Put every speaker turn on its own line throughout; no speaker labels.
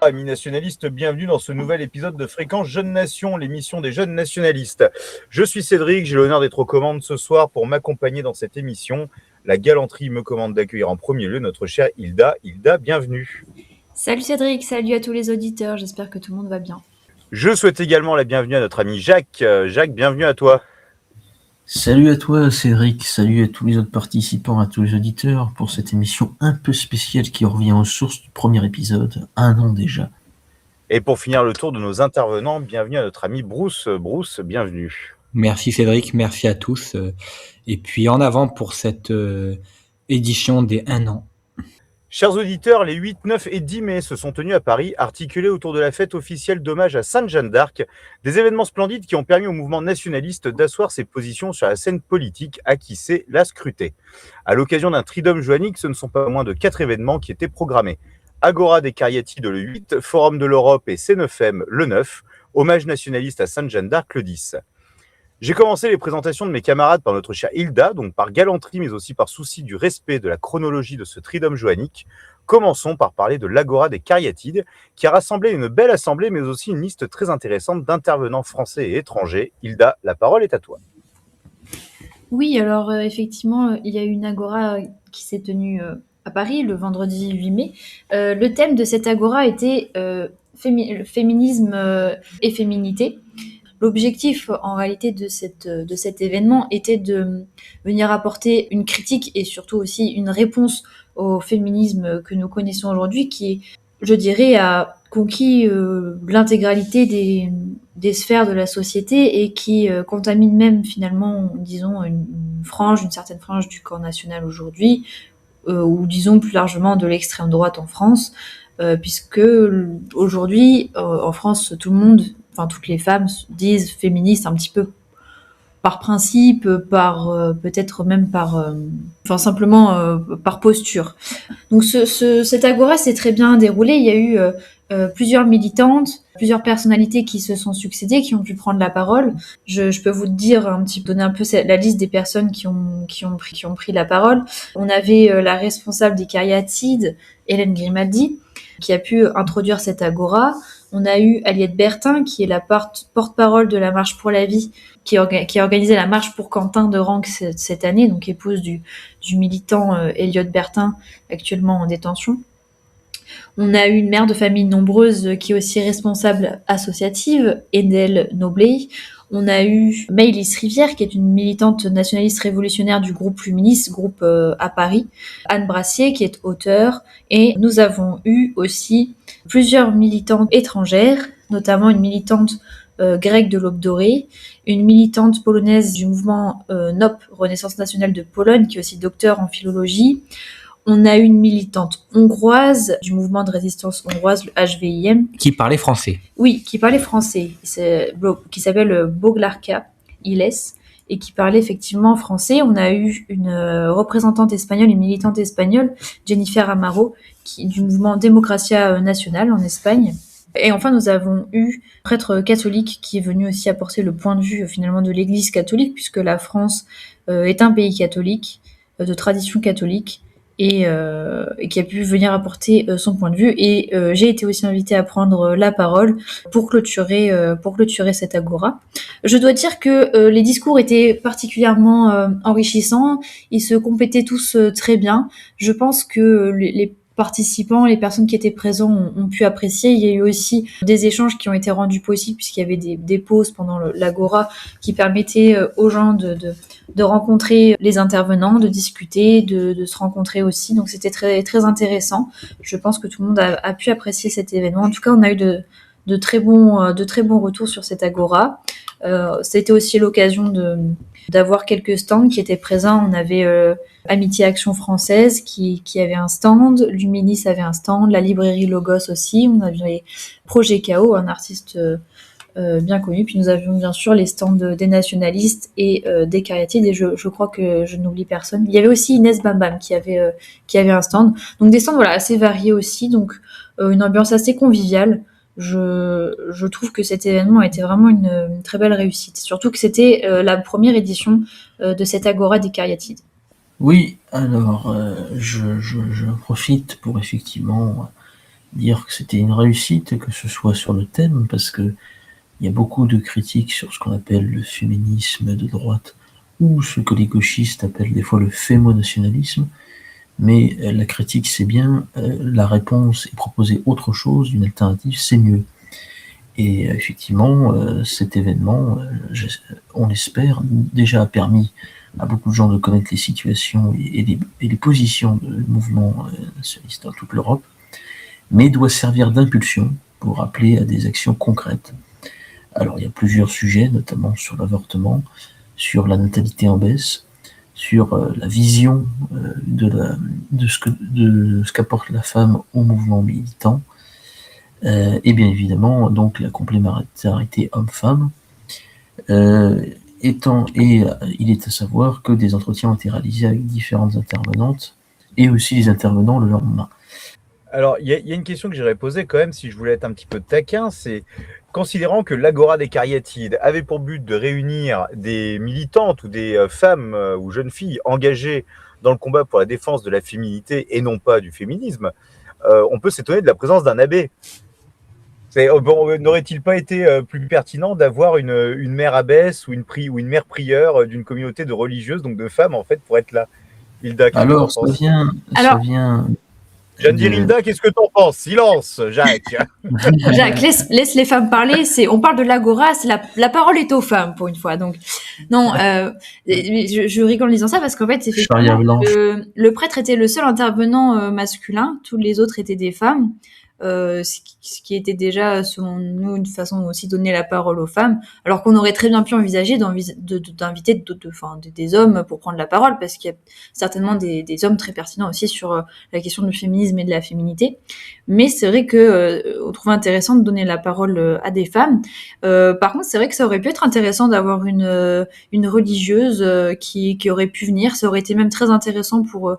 Amis nationalistes, bienvenue dans ce nouvel épisode de Fréquence Jeunes Nation, l'émission des jeunes nationalistes. Je suis Cédric, j'ai l'honneur d'être aux commandes ce soir pour m'accompagner dans cette émission. La galanterie me commande d'accueillir en premier lieu notre chère Hilda. Hilda, bienvenue.
Salut Cédric, salut à tous les auditeurs, j'espère que tout le monde va bien.
Je souhaite également la bienvenue à notre ami Jacques. Jacques, bienvenue à toi.
Salut à toi Cédric, salut à tous les autres participants, à tous les auditeurs pour cette émission un peu spéciale qui revient aux sources du premier épisode, 1 an déjà.
Et pour finir le tour de nos intervenants, bienvenue à notre ami Bruce. Bruce, bienvenue.
Merci Cédric, merci à tous. Et puis en avant pour cette édition des 1 an.
Chers auditeurs, les 8, 9 et 10 mai se sont tenus à Paris, articulés autour de la fête officielle d'hommage à Sainte Jeanne d'Arc, des événements splendides qui ont permis au mouvement nationaliste d'asseoir ses positions sur la scène politique à qui sait la scruter. À l'occasion d'un tridome joannique, ce ne sont pas moins de 4 événements qui étaient programmés. Agora des Cariatides le 8, Forum de l'Europe et Cénefem le 9, hommage nationaliste à Sainte Jeanne d'Arc le 10. J'ai commencé les présentations de mes camarades par notre chère Hilda, donc par galanterie mais aussi par souci du respect de la chronologie de ce tridome joannique. Commençons par parler de l'Agora des Cariatides, qui a rassemblé une belle assemblée mais aussi une liste très intéressante d'intervenants français et étrangers. Hilda, la parole est à toi.
Oui, alors effectivement, il y a eu une agora qui s'est tenue à Paris le vendredi 8 mai. Le thème de cette agora était le féminisme et féminité. L'objectif, en réalité, de cet événement était de venir apporter une critique et surtout aussi une réponse au féminisme que nous connaissons aujourd'hui, qui, je dirais, a conquis l'intégralité des sphères de la société et qui contamine même, finalement, disons, une certaine frange du camp national aujourd'hui, ou disons plus largement de l'extrême droite en France, puisque aujourd'hui, en France, toutes les femmes se disent féministes un petit peu par principe, peut-être même simplement par posture. Donc cette agora s'est très bien déroulée. Il y a eu plusieurs militantes, plusieurs personnalités qui se sont succédées, qui ont pu prendre la parole. Je peux vous donner un peu la liste des personnes qui ont pris la parole. On avait la responsable des Cariatides, Hélène Grimaldi, qui a pu introduire cette agora. On a eu Aliette Bertin, qui est la porte-parole de la Marche pour la vie, qui a organisé la marche pour Quentin de Ranc cette année, donc épouse du militant Elliot Bertin, actuellement en détention. On a eu une mère de famille nombreuse qui est aussi responsable associative, Edel Nobley. On a eu Maëlys Rivière, qui est une militante nationaliste révolutionnaire du groupe Luminis, groupe à Paris. Anne Brassier, qui est auteure. Et nous avons eu aussi plusieurs militantes étrangères, notamment une militante grecque de l'Aube dorée, une militante polonaise du mouvement NOP, Renaissance nationale de Pologne, qui est aussi docteur en philologie. On a une militante hongroise du mouvement de résistance hongroise, le HVIM.
Qui parlait français.
Oui, qui parlait français, qui s'appelle Boglarka Iles, et qui parlait effectivement français. On a eu une représentante espagnole, une militante espagnole, Jennifer Amaro, du mouvement Democracia Nacional en Espagne. Et enfin, nous avons eu un prêtre catholique qui est venu aussi apporter le point de vue finalement de l'Église catholique, puisque la France est un pays catholique, de tradition catholique, et qui a pu venir apporter son point de vue. Et j'ai été aussi invitée à prendre la parole pour clôturer cette agora. Je dois dire que les discours étaient particulièrement enrichissants, ils se complétaient tous très bien. Je pense que les participants, les personnes qui étaient présents ont pu apprécier. Il y a eu aussi des échanges qui ont été rendus possibles puisqu'il y avait des pauses pendant l'agora qui permettaient aux gens de rencontrer les intervenants, de discuter, de se rencontrer aussi. Donc c'était très, très intéressant. Je pense que tout le monde a pu apprécier cet événement. En tout cas, on a eu de très bons retours sur cette agora. C'était aussi l'occasion d'avoir quelques stands qui étaient présents. On avait Amitié Action Française qui avait un stand, Luminis avait un stand, la librairie Logos aussi. On avait Projet Chaos, un artiste bien connu. Puis nous avions bien sûr les stands des nationalistes et des Cariatides, et je crois que je n'oublie personne. Il y avait aussi Inès Bambam qui avait un stand. Donc des stands assez variés aussi, donc une ambiance assez conviviale. Je trouve que cet événement a été vraiment une très belle réussite. Surtout que c'était la première édition de cette Agora des Cariatides.
Oui, alors je profite pour effectivement dire que c'était une réussite, que ce soit sur le thème, parce que il y a beaucoup de critiques sur ce qu'on appelle le féminisme de droite, ou ce que les gauchistes appellent des fois le fémonationalisme, mais la critique c'est bien, la réponse est proposer autre chose, une alternative c'est mieux. Et effectivement, cet événement, on l'espère, déjà a permis à beaucoup de gens de connaître les situations et les positions du mouvement nationaliste dans toute l'Europe, mais doit servir d'impulsion pour appeler à des actions concrètes. Alors il y a plusieurs sujets, notamment sur l'avortement, sur la natalité en baisse, sur la vision de ce qu'apporte la femme au mouvement militant, et bien évidemment donc la complémentarité homme-femme. Il est à savoir que des entretiens ont été réalisés avec différentes intervenantes et aussi les intervenants le lendemain.
Alors, il y a une question que j'aurais posée quand même, si je voulais être un petit peu taquin, c'est considérant que l'Agora des Cariatides avait pour but de réunir des militantes ou des femmes ou jeunes filles engagées dans le combat pour la défense de la féminité et non pas du féminisme, on peut s'étonner de la présence d'un abbé. N'aurait-il pas été plus pertinent d'avoir une mère abbesse ou une mère prieure d'une communauté de religieuses, donc de femmes en fait, pour être là? Hilda,
alors ça vient
Jeanne Hilda, qu'est-ce que t'en penses? Silence, Jacques.
Jacques, laisse les femmes parler. On parle de l'agora, la parole est aux femmes pour une fois. Donc non, je rigole en disant ça parce qu'en fait, effectivement, le prêtre était le seul intervenant masculin. Tous les autres étaient des femmes. Ce qui était déjà, selon nous, une façon aussi de donner la parole aux femmes, alors qu'on aurait très bien pu envisager d'inviter des hommes pour prendre la parole, parce qu'il y a certainement des hommes très pertinents aussi sur la question du féminisme et de la féminité. Mais c'est vrai que on trouve intéressant de donner la parole à des femmes. Par contre, c'est vrai que ça aurait pu être intéressant d'avoir une religieuse qui aurait pu venir. Ça aurait été même très intéressant pour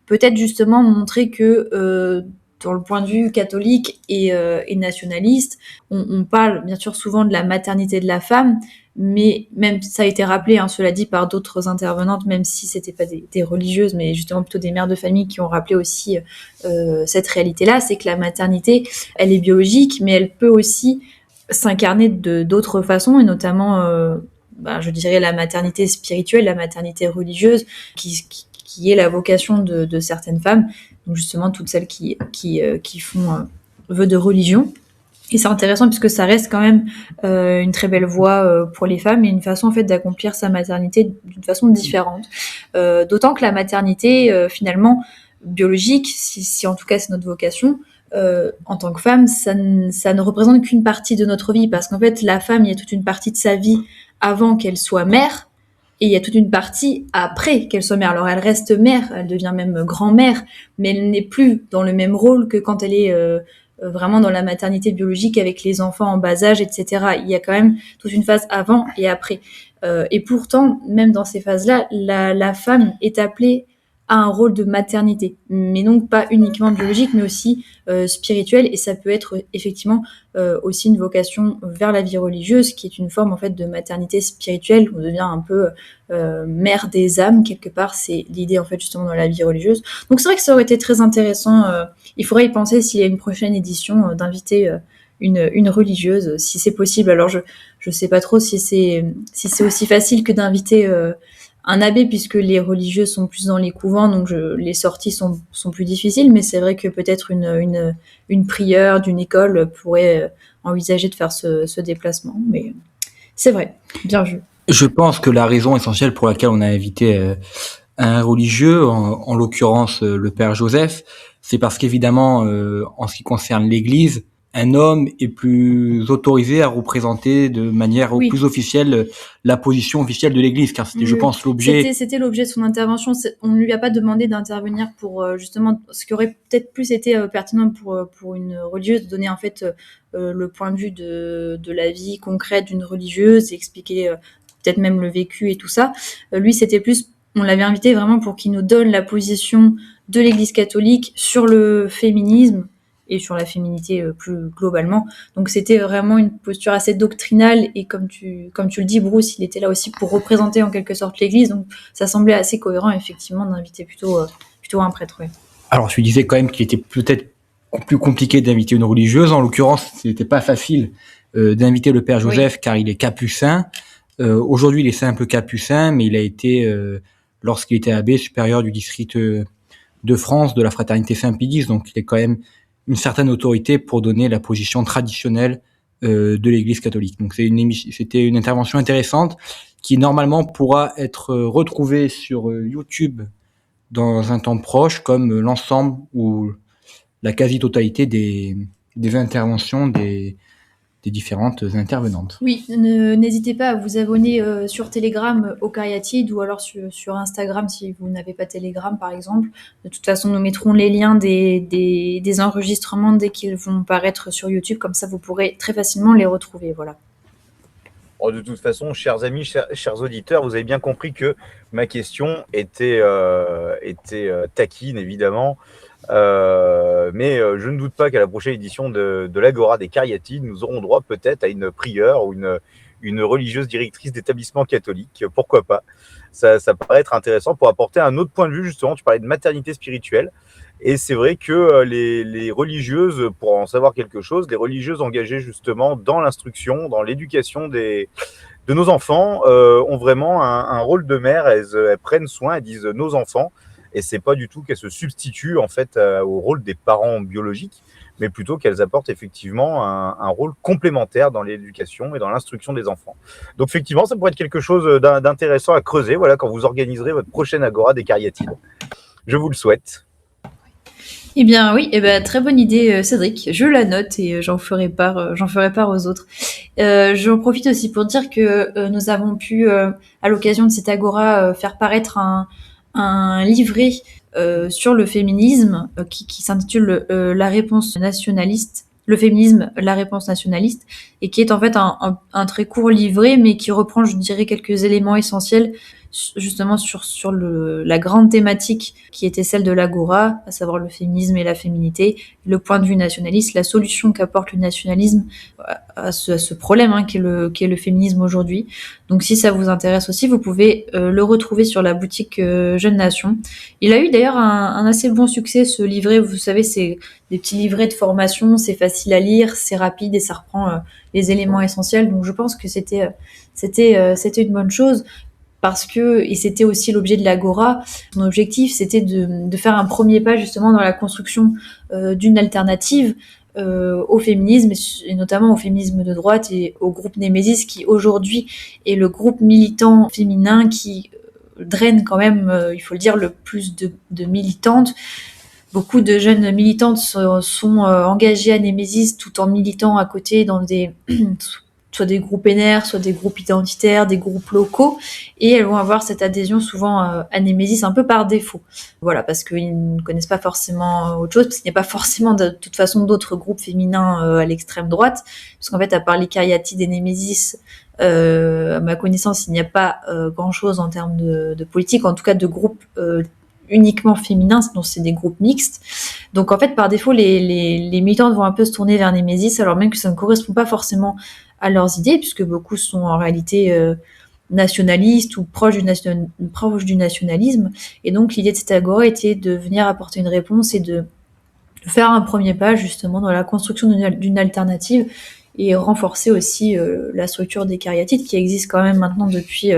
peut-être justement montrer que dans le point de vue catholique et nationaliste, on parle bien sûr souvent de la maternité de la femme, mais même ça a été rappelé, cela dit, par d'autres intervenantes, même si c'était pas des religieuses, mais justement plutôt des mères de famille qui ont rappelé aussi cette réalité-là, c'est que la maternité, elle est biologique, mais elle peut aussi s'incarner d'autres façons, et notamment, je dirais la maternité spirituelle, la maternité religieuse, qui est la vocation de certaines femmes, donc justement toutes celles qui font vœu de religion. Et c'est intéressant puisque ça reste quand même une très belle voie pour les femmes et une façon en fait d'accomplir sa maternité d'une façon différente. D'autant que la maternité finalement biologique, si en tout cas c'est notre vocation, en tant que femme, ça ne représente qu'une partie de notre vie, parce qu'en fait la femme, il y a toute une partie de sa vie avant qu'elle soit mère. Et il y a toute une partie après qu'elle soit mère. Alors elle reste mère, elle devient même grand-mère, mais elle n'est plus dans le même rôle que quand elle est vraiment dans la maternité biologique avec les enfants en bas âge, etc. Il y a quand même toute une phase avant et après. Et pourtant, même dans ces phases-là, la femme est appelée à un rôle de maternité, mais donc pas uniquement biologique, mais aussi spirituel, et ça peut être effectivement aussi une vocation vers la vie religieuse, qui est une forme en fait de maternité spirituelle, où on devient un peu mère des âmes quelque part. C'est l'idée en fait justement dans la vie religieuse. Donc c'est vrai que ça aurait été très intéressant. Il faudrait y penser s'il y a une prochaine édition d'inviter une religieuse, si c'est possible. Alors je sais pas trop si c'est aussi facile que d'inviter un abbé, puisque les religieux sont plus dans les couvents, donc les sorties sont plus difficiles, mais c'est vrai que peut-être une prieure d'une école pourrait envisager de faire ce déplacement. Mais c'est vrai, bien vu.
Je pense que la raison essentielle pour laquelle on a invité un religieux, en l'occurrence le père Joseph, c'est parce qu'évidemment, en ce qui concerne l'Église, un homme est plus autorisé à représenter de manière plus officielle la position officielle de l'Église, car c'était, je pense, l'objet.
C'était l'objet de son intervention. On ne lui a pas demandé d'intervenir pour justement ce qui aurait peut-être plus été pertinent pour une religieuse, de donner en fait le point de vue de la vie concrète d'une religieuse, et expliquer peut-être même le vécu et tout ça. Lui, c'était plus, on l'avait invité vraiment pour qu'il nous donne la position de l'Église catholique sur le féminisme et sur la féminité plus globalement. Donc c'était vraiment une posture assez doctrinale, et comme tu le dis, Bruce, il était là aussi pour représenter en quelque sorte l'Église, donc ça semblait assez cohérent effectivement d'inviter plutôt un prêtre. Ouais.
Alors je lui disais quand même qu'il était peut-être plus compliqué d'inviter une religieuse. En l'occurrence, c'était pas facile d'inviter le père Joseph car il est capucin. Aujourd'hui, il est simple capucin, mais il a été, lorsqu'il était abbé, supérieur du district de France de la fraternité Saint-Pédis, donc il est quand même une certaine autorité pour donner la position traditionnelle de l'Église catholique. Donc c'était une intervention intéressante qui normalement pourra être retrouvée sur YouTube dans un temps proche, comme l'ensemble ou la quasi-totalité des interventions des différentes intervenantes.
Oui, n'hésitez pas à vous abonner sur Telegram au Cariatide ou alors sur Instagram si vous n'avez pas Telegram par exemple. De toute façon, nous mettrons les liens des enregistrements dès qu'ils vont paraître sur YouTube, comme ça vous pourrez très facilement les retrouver. Voilà.
Oh, de toute façon, chers amis, chers auditeurs, vous avez bien compris que ma question était taquine, évidemment. Mais je ne doute pas qu'à la prochaine édition de l'Agora des Cariatides, nous aurons droit peut-être à une prieure ou une religieuse directrice d'établissement catholique. Pourquoi pas? Ça paraît être intéressant pour apporter un autre point de vue, justement. Tu parlais de maternité spirituelle. Et c'est vrai que les religieuses, pour en savoir quelque chose, les religieuses engagées justement dans l'instruction, dans l'éducation de nos enfants, ont vraiment un rôle de mère. Elles prennent soin, elles disent nos enfants. Et c'est pas du tout qu'elles se substituent en fait au rôle des parents biologiques, mais plutôt qu'elles apportent effectivement un rôle complémentaire dans l'éducation et dans l'instruction des enfants. Donc effectivement, ça pourrait être quelque chose d'intéressant à creuser, voilà, quand vous organiserez votre prochaine Agora des Cariatides. Je vous le souhaite.
Eh bien oui, très bonne idée Cédric, je la note et j'en ferai part aux autres. J'en profite aussi pour dire que nous avons pu, à l'occasion de cette Agora, faire paraître un livret sur le féminisme qui s'intitule La réponse nationaliste, le féminisme, la réponse nationaliste, et qui est en fait un très court livret, mais qui reprend, je dirais, quelques éléments essentiels justement sur la grande thématique qui était celle de l'Agora, à savoir le féminisme et la féminité, le point de vue nationaliste, la solution qu'apporte le nationalisme à ce problème qu'est le féminisme aujourd'hui. Donc si ça vous intéresse aussi, vous pouvez le retrouver sur la boutique Jeune Nation. Il a eu d'ailleurs un assez bon succès, ce livret. Vous savez, c'est des petits livrets de formation, c'est facile à lire, c'est rapide et ça reprend les éléments essentiels. Donc je pense que c'était une bonne chose. Parce que, et c'était aussi l'objet de l'Agora, mon objectif c'était de faire un premier pas justement dans la construction d'une alternative au féminisme, et notamment au féminisme de droite et au groupe Némésis, qui aujourd'hui est le groupe militant féminin qui draine quand même, il faut le dire, le plus de militantes. Beaucoup de jeunes militantes sont engagées à Némésis tout en militant à côté dans des soit des groupes NR, soit des groupes identitaires, des groupes locaux, et elles vont avoir cette adhésion souvent à Némésis un peu par défaut. Voilà, parce qu'ils ne connaissent pas forcément autre chose, parce qu'il n'y a pas forcément de toute façon d'autres groupes féminins à l'extrême droite, parce qu'en fait, à part les Cariatides et Némésis, à ma connaissance, il n'y a pas grand-chose en termes de politique, en tout cas de groupes uniquement féminins, sinon c'est des groupes mixtes. Donc en fait, par défaut, les militantes vont un peu se tourner vers Némésis, alors même que ça ne correspond pas forcément à leurs idées, puisque beaucoup sont en réalité nationalistes ou proches du nationalisme. Et donc l'idée de cette Agora était de venir apporter une réponse et de faire un premier pas justement dans la construction d'une alternative et renforcer aussi la structure des Cariatides qui existe quand même maintenant depuis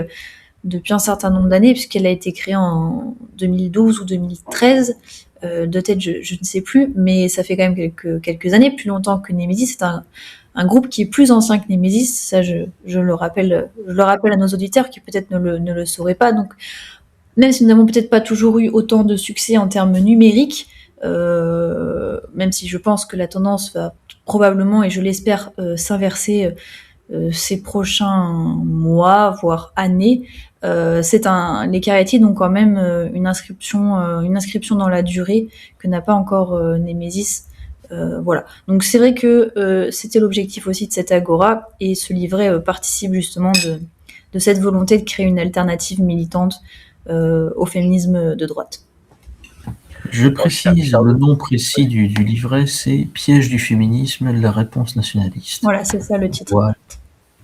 un certain nombre d'années, puisqu'elle a été créée en 2012 ou 2013. De tête, je ne sais plus, mais ça fait quand même quelques années, plus longtemps que Némésis. C'est un groupe qui est plus ancien que Némésis, ça je le rappelle à nos auditeurs qui peut-être ne le sauraient pas. Donc, même si nous n'avons peut-être pas toujours eu autant de succès en termes numériques, même si je pense que la tendance va probablement, et je l'espère, s'inverser ces prochains mois, voire années, les Cariatides ont quand même une inscription dans la durée que n'a pas encore Némésis. Voilà. Donc c'est vrai que c'était l'objectif aussi de cette Agora, et ce livret participe justement de cette volonté de créer une alternative militante au féminisme de droite.
Je précise, le nom précis du livret, c'est « Piège du féminisme, la réponse nationaliste ».
Voilà, c'est ça le titre.
Voilà.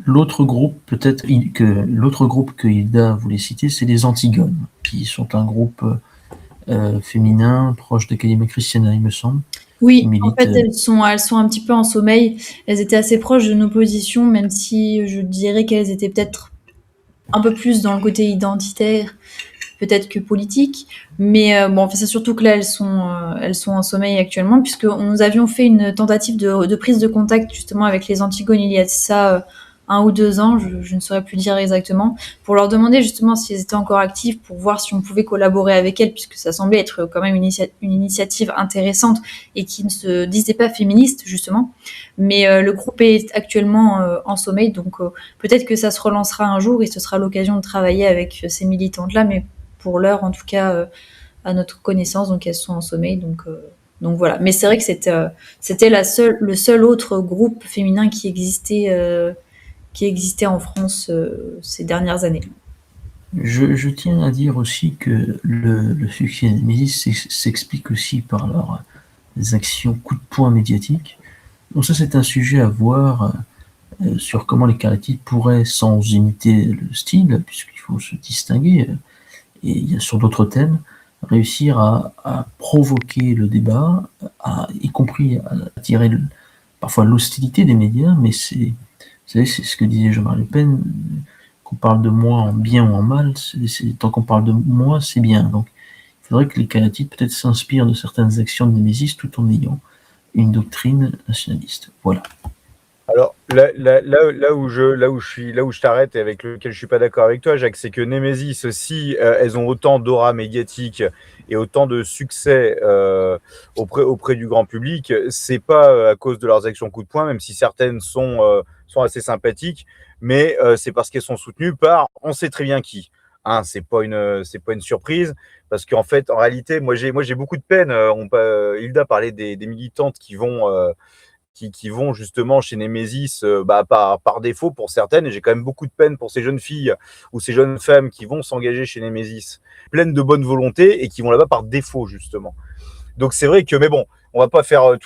L'autre groupe que Hilda voulait citer, c'est les Antigones, qui sont un groupe féminin proche d'Académie Christiana, il me semble,
Oui,
qui
en
militent.
fait, elles sont un petit peu en sommeil. Elles étaient assez proches de nos positions, même si je dirais qu'elles étaient peut-être un peu plus dans le côté identitaire, peut-être que politique. Mais bon, enfin, c'est surtout que là, elles sont en sommeil actuellement, puisque nous avions fait une tentative de prise de contact justement avec les Antigones il y a de ça 1 ou 2 ans, je ne saurais plus dire exactement, pour leur demander justement si elles étaient encore actives, pour voir si on pouvait collaborer avec elles, puisque ça semblait être quand même une initiative intéressante et qui ne se disait pas féministe justement. Mais le groupe est actuellement en sommeil, donc peut-être que ça se relancera un jour et ce sera l'occasion de travailler avec ces militantes-là, mais pour l'heure, en tout cas, à notre connaissance, donc elles sont en sommeil, donc voilà. Mais c'est vrai que c'était le seul autre groupe féminin qui existait en France ces dernières années.
Je tiens à dire aussi que le succès des Mésis s'explique aussi par leurs actions coup de poing médiatiques. Donc ça, c'est un sujet à voir sur comment les Cariatides pourraient, sans imiter le style, puisqu'il faut se distinguer, et il y a sur d'autres thèmes, réussir à provoquer le débat, y compris à attirer parfois l'hostilité des médias, mais vous savez, c'est ce que disait Jean-Marie Le Pen, qu'on parle de moi en bien ou en mal, tant qu'on parle de moi, c'est bien. Donc il faudrait que les Cariatides peut-être s'inspirent de certaines actions de Némésis tout en ayant une doctrine nationaliste. Voilà.
Alors là où je t'arrête et avec lequel je suis pas d'accord avec toi, Jacques, c'est que Nemesis aussi, elles ont autant d'aura médiatique et autant de succès auprès du grand public. C'est pas à cause de leurs actions coup de poing, même si certaines sont assez sympathiques, mais c'est parce qu'elles sont soutenues par on sait très bien qui. Hein, c'est pas une surprise parce qu'en fait, en réalité, moi j'ai beaucoup de peine. Hilda parlait des militantes qui vont justement chez Nemesis par défaut pour certaines, et j'ai quand même beaucoup de peine pour ces jeunes filles ou ces jeunes femmes qui vont s'engager chez Nemesis pleines de bonne volonté et qui vont là-bas par défaut justement. Donc c'est vrai que, mais bon, on va pas faire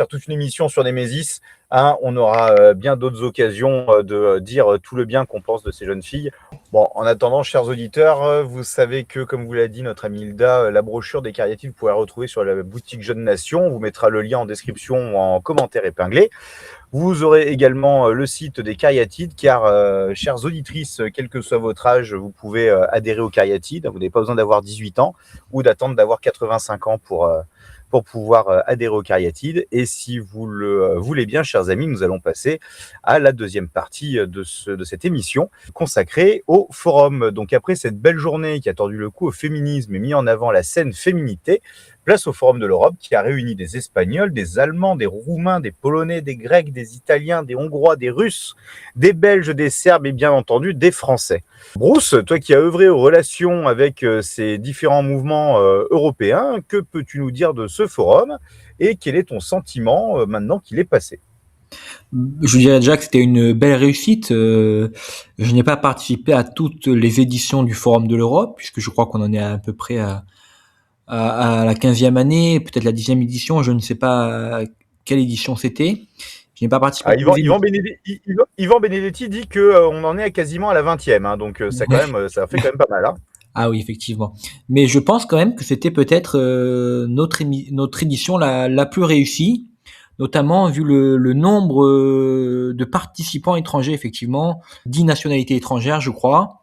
toute une émission sur Nemesis. Hein, on aura bien d'autres occasions de dire tout le bien qu'on pense de ces jeunes filles. Bon, en attendant, chers auditeurs, vous savez que, comme vous l'a dit notre amie Hilda, la brochure des Cariatides, vous pouvez la retrouver sur la boutique Jeune Nation. On vous mettra le lien en description ou en commentaire épinglé. Vous aurez également le site des Cariatides, car, chères auditrices, quel que soit votre âge, vous pouvez adhérer aux Cariatides. Vous n'avez pas besoin d'avoir 18 ans ou d'attendre d'avoir 85 ans pour pouvoir adhérer aux Cariatides. Et si vous le voulez bien, chers amis, nous allons passer à la deuxième partie de cette émission consacrée au forum. Donc après cette belle journée qui a tordu le cou au féminisme et mis en avant la scène féminité, place au Forum de l'Europe qui a réuni des Espagnols, des Allemands, des Roumains, des Polonais, des Grecs, des Italiens, des Hongrois, des Russes, des Belges, des Serbes et bien entendu des Français. Bruce, toi qui as œuvré aux relations avec ces différents mouvements européens, que peux-tu nous dire de ce forum et quel est ton sentiment maintenant qu'il est passé ?
Je dirais déjà que c'était une belle réussite. Je n'ai pas participé à toutes les éditions du Forum de l'Europe, puisque je crois qu'on en est à peu près à la 15e année, peut-être la 10e édition, je ne sais pas quelle édition c'était. Je n'ai pas participé à toutes les éditions.
Yvan Benedetti dit qu'on en est quasiment à la 20e, hein, donc ça fait quand même pas mal. Hein.
Ah oui, effectivement. Mais je pense quand même que c'était peut-être notre édition la plus réussie, notamment vu le nombre de participants étrangers, effectivement, 10 nationalités étrangères, je crois,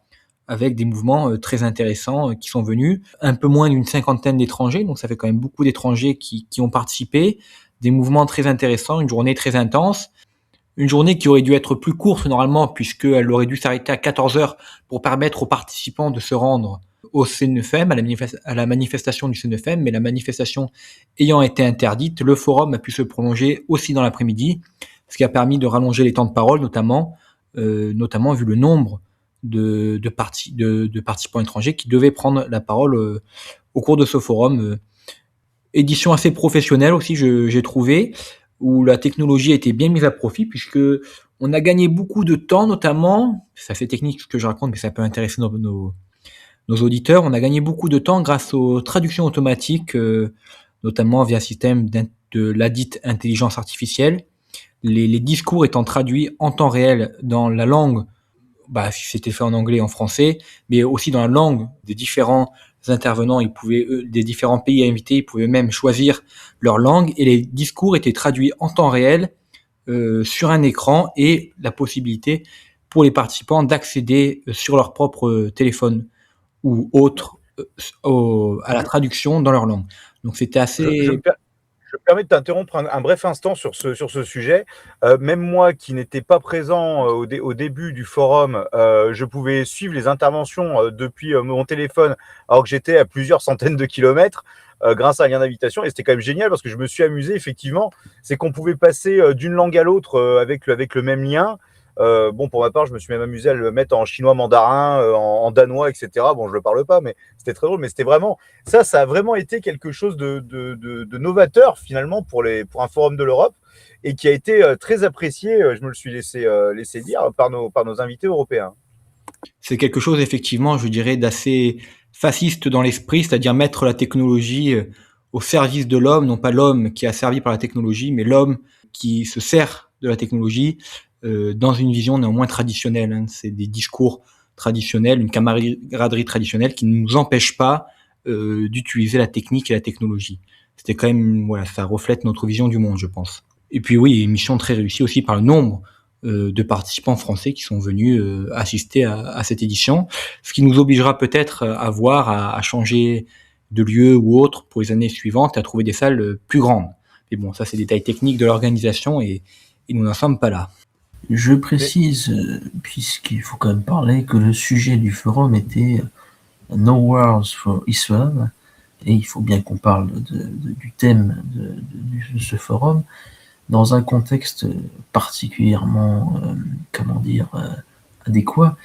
avec des mouvements très intéressants qui sont venus. Un peu moins d'une 50aine d'étrangers, donc ça fait quand même beaucoup d'étrangers qui ont participé. Des mouvements très intéressants, une journée très intense. Une journée qui aurait dû être plus courte normalement, puisqu'elle aurait dû s'arrêter à 14 heures pour permettre aux participants de se rendre au CNFM, à la manifestation du CNFM, mais la manifestation ayant été interdite, le forum a pu se prolonger aussi dans l'après-midi, ce qui a permis de rallonger les temps de parole, notamment vu le nombre de participants étrangers qui devaient prendre la parole au cours de ce forum. Édition assez professionnelle aussi, j'ai trouvé, où la technologie a été bien mise à profit, puisque on a gagné beaucoup de temps, notamment, c'est assez technique ce que je raconte, mais ça peut intéresser nos auditeurs, on a gagné beaucoup de temps grâce aux traductions automatiques, notamment via un système de la dite intelligence artificielle. Les discours étant traduits en temps réel dans la langue, c'était fait en anglais et en français, mais aussi dans la langue des différents intervenants, des différents pays invités, ils pouvaient même choisir leur langue et les discours étaient traduits en temps réel sur un écran et la possibilité pour les participants d'accéder sur leur propre téléphone ou autre à la traduction dans leur langue. Donc c'était assez...
Je me permets de t'interrompre un bref instant sur ce sujet. Même moi qui n'étais pas présent au début du forum, je pouvais suivre les interventions depuis mon téléphone alors que j'étais à plusieurs centaines de kilomètres grâce à un lien d'invitation. Et c'était quand même génial parce que je me suis amusé, effectivement. C'est qu'on pouvait passer d'une langue à l'autre avec le même lien. Bon, pour ma part, je me suis même amusé à le mettre en chinois mandarin, en danois, etc. Bon, je le parle pas, mais c'était très drôle. Mais c'était vraiment, ça a vraiment été quelque chose de novateur, finalement, pour un forum de l'Europe et qui a été très apprécié, je me le suis laissé dire, par nos invités européens.
C'est quelque chose, effectivement, je dirais, d'assez fasciste dans l'esprit, c'est-à-dire mettre la technologie au service de l'homme, non pas l'homme qui est asservi par la technologie, mais l'homme qui se sert de la technologie dans une vision néanmoins traditionnelle. Hein. C'est des discours traditionnels, une camaraderie traditionnelle qui ne nous empêche pas d'utiliser la technique et la technologie. C'était quand même, voilà, ça reflète notre vision du monde, je pense. Et puis oui, une mission très réussie aussi par le nombre de participants français qui sont venus assister à cette édition, ce qui nous obligera peut-être à changer de lieu ou autre pour les années suivantes et à trouver des salles plus grandes. Mais bon, ça c'est des détails techniques de l'organisation et nous n'en sommes pas là.
Je précise, puisqu'il faut quand même parler, que le sujet du forum était No Wars for Israel, et il faut bien qu'on parle du thème de ce forum dans un contexte particulièrement, adéquat,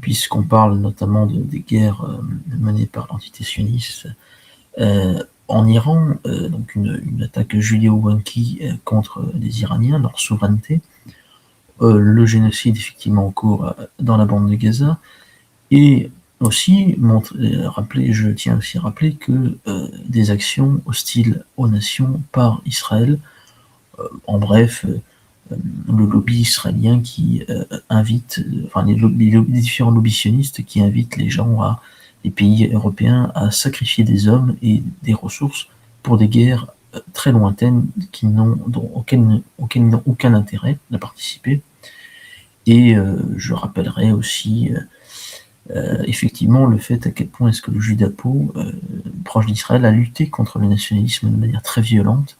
puisqu'on parle notamment des guerres menées par l'entité sioniste en Iran, donc une attaque judéo-wanki contre les Iraniens, leur souveraineté, le génocide effectivement en cours dans la bande de Gaza, et aussi je tiens aussi à rappeler que des actions hostiles aux nations par Israël, en bref, le lobby israélien qui invite, les différents lobbies sionistes qui invitent les pays européens à sacrifier des hommes et des ressources pour des guerres très lointaines auxquelles ils n'ont aucun intérêt de participer. Et je rappellerai aussi effectivement le fait à quel point est-ce que le Judapo, proche d'Israël, a lutté contre le nationalisme de manière très violente.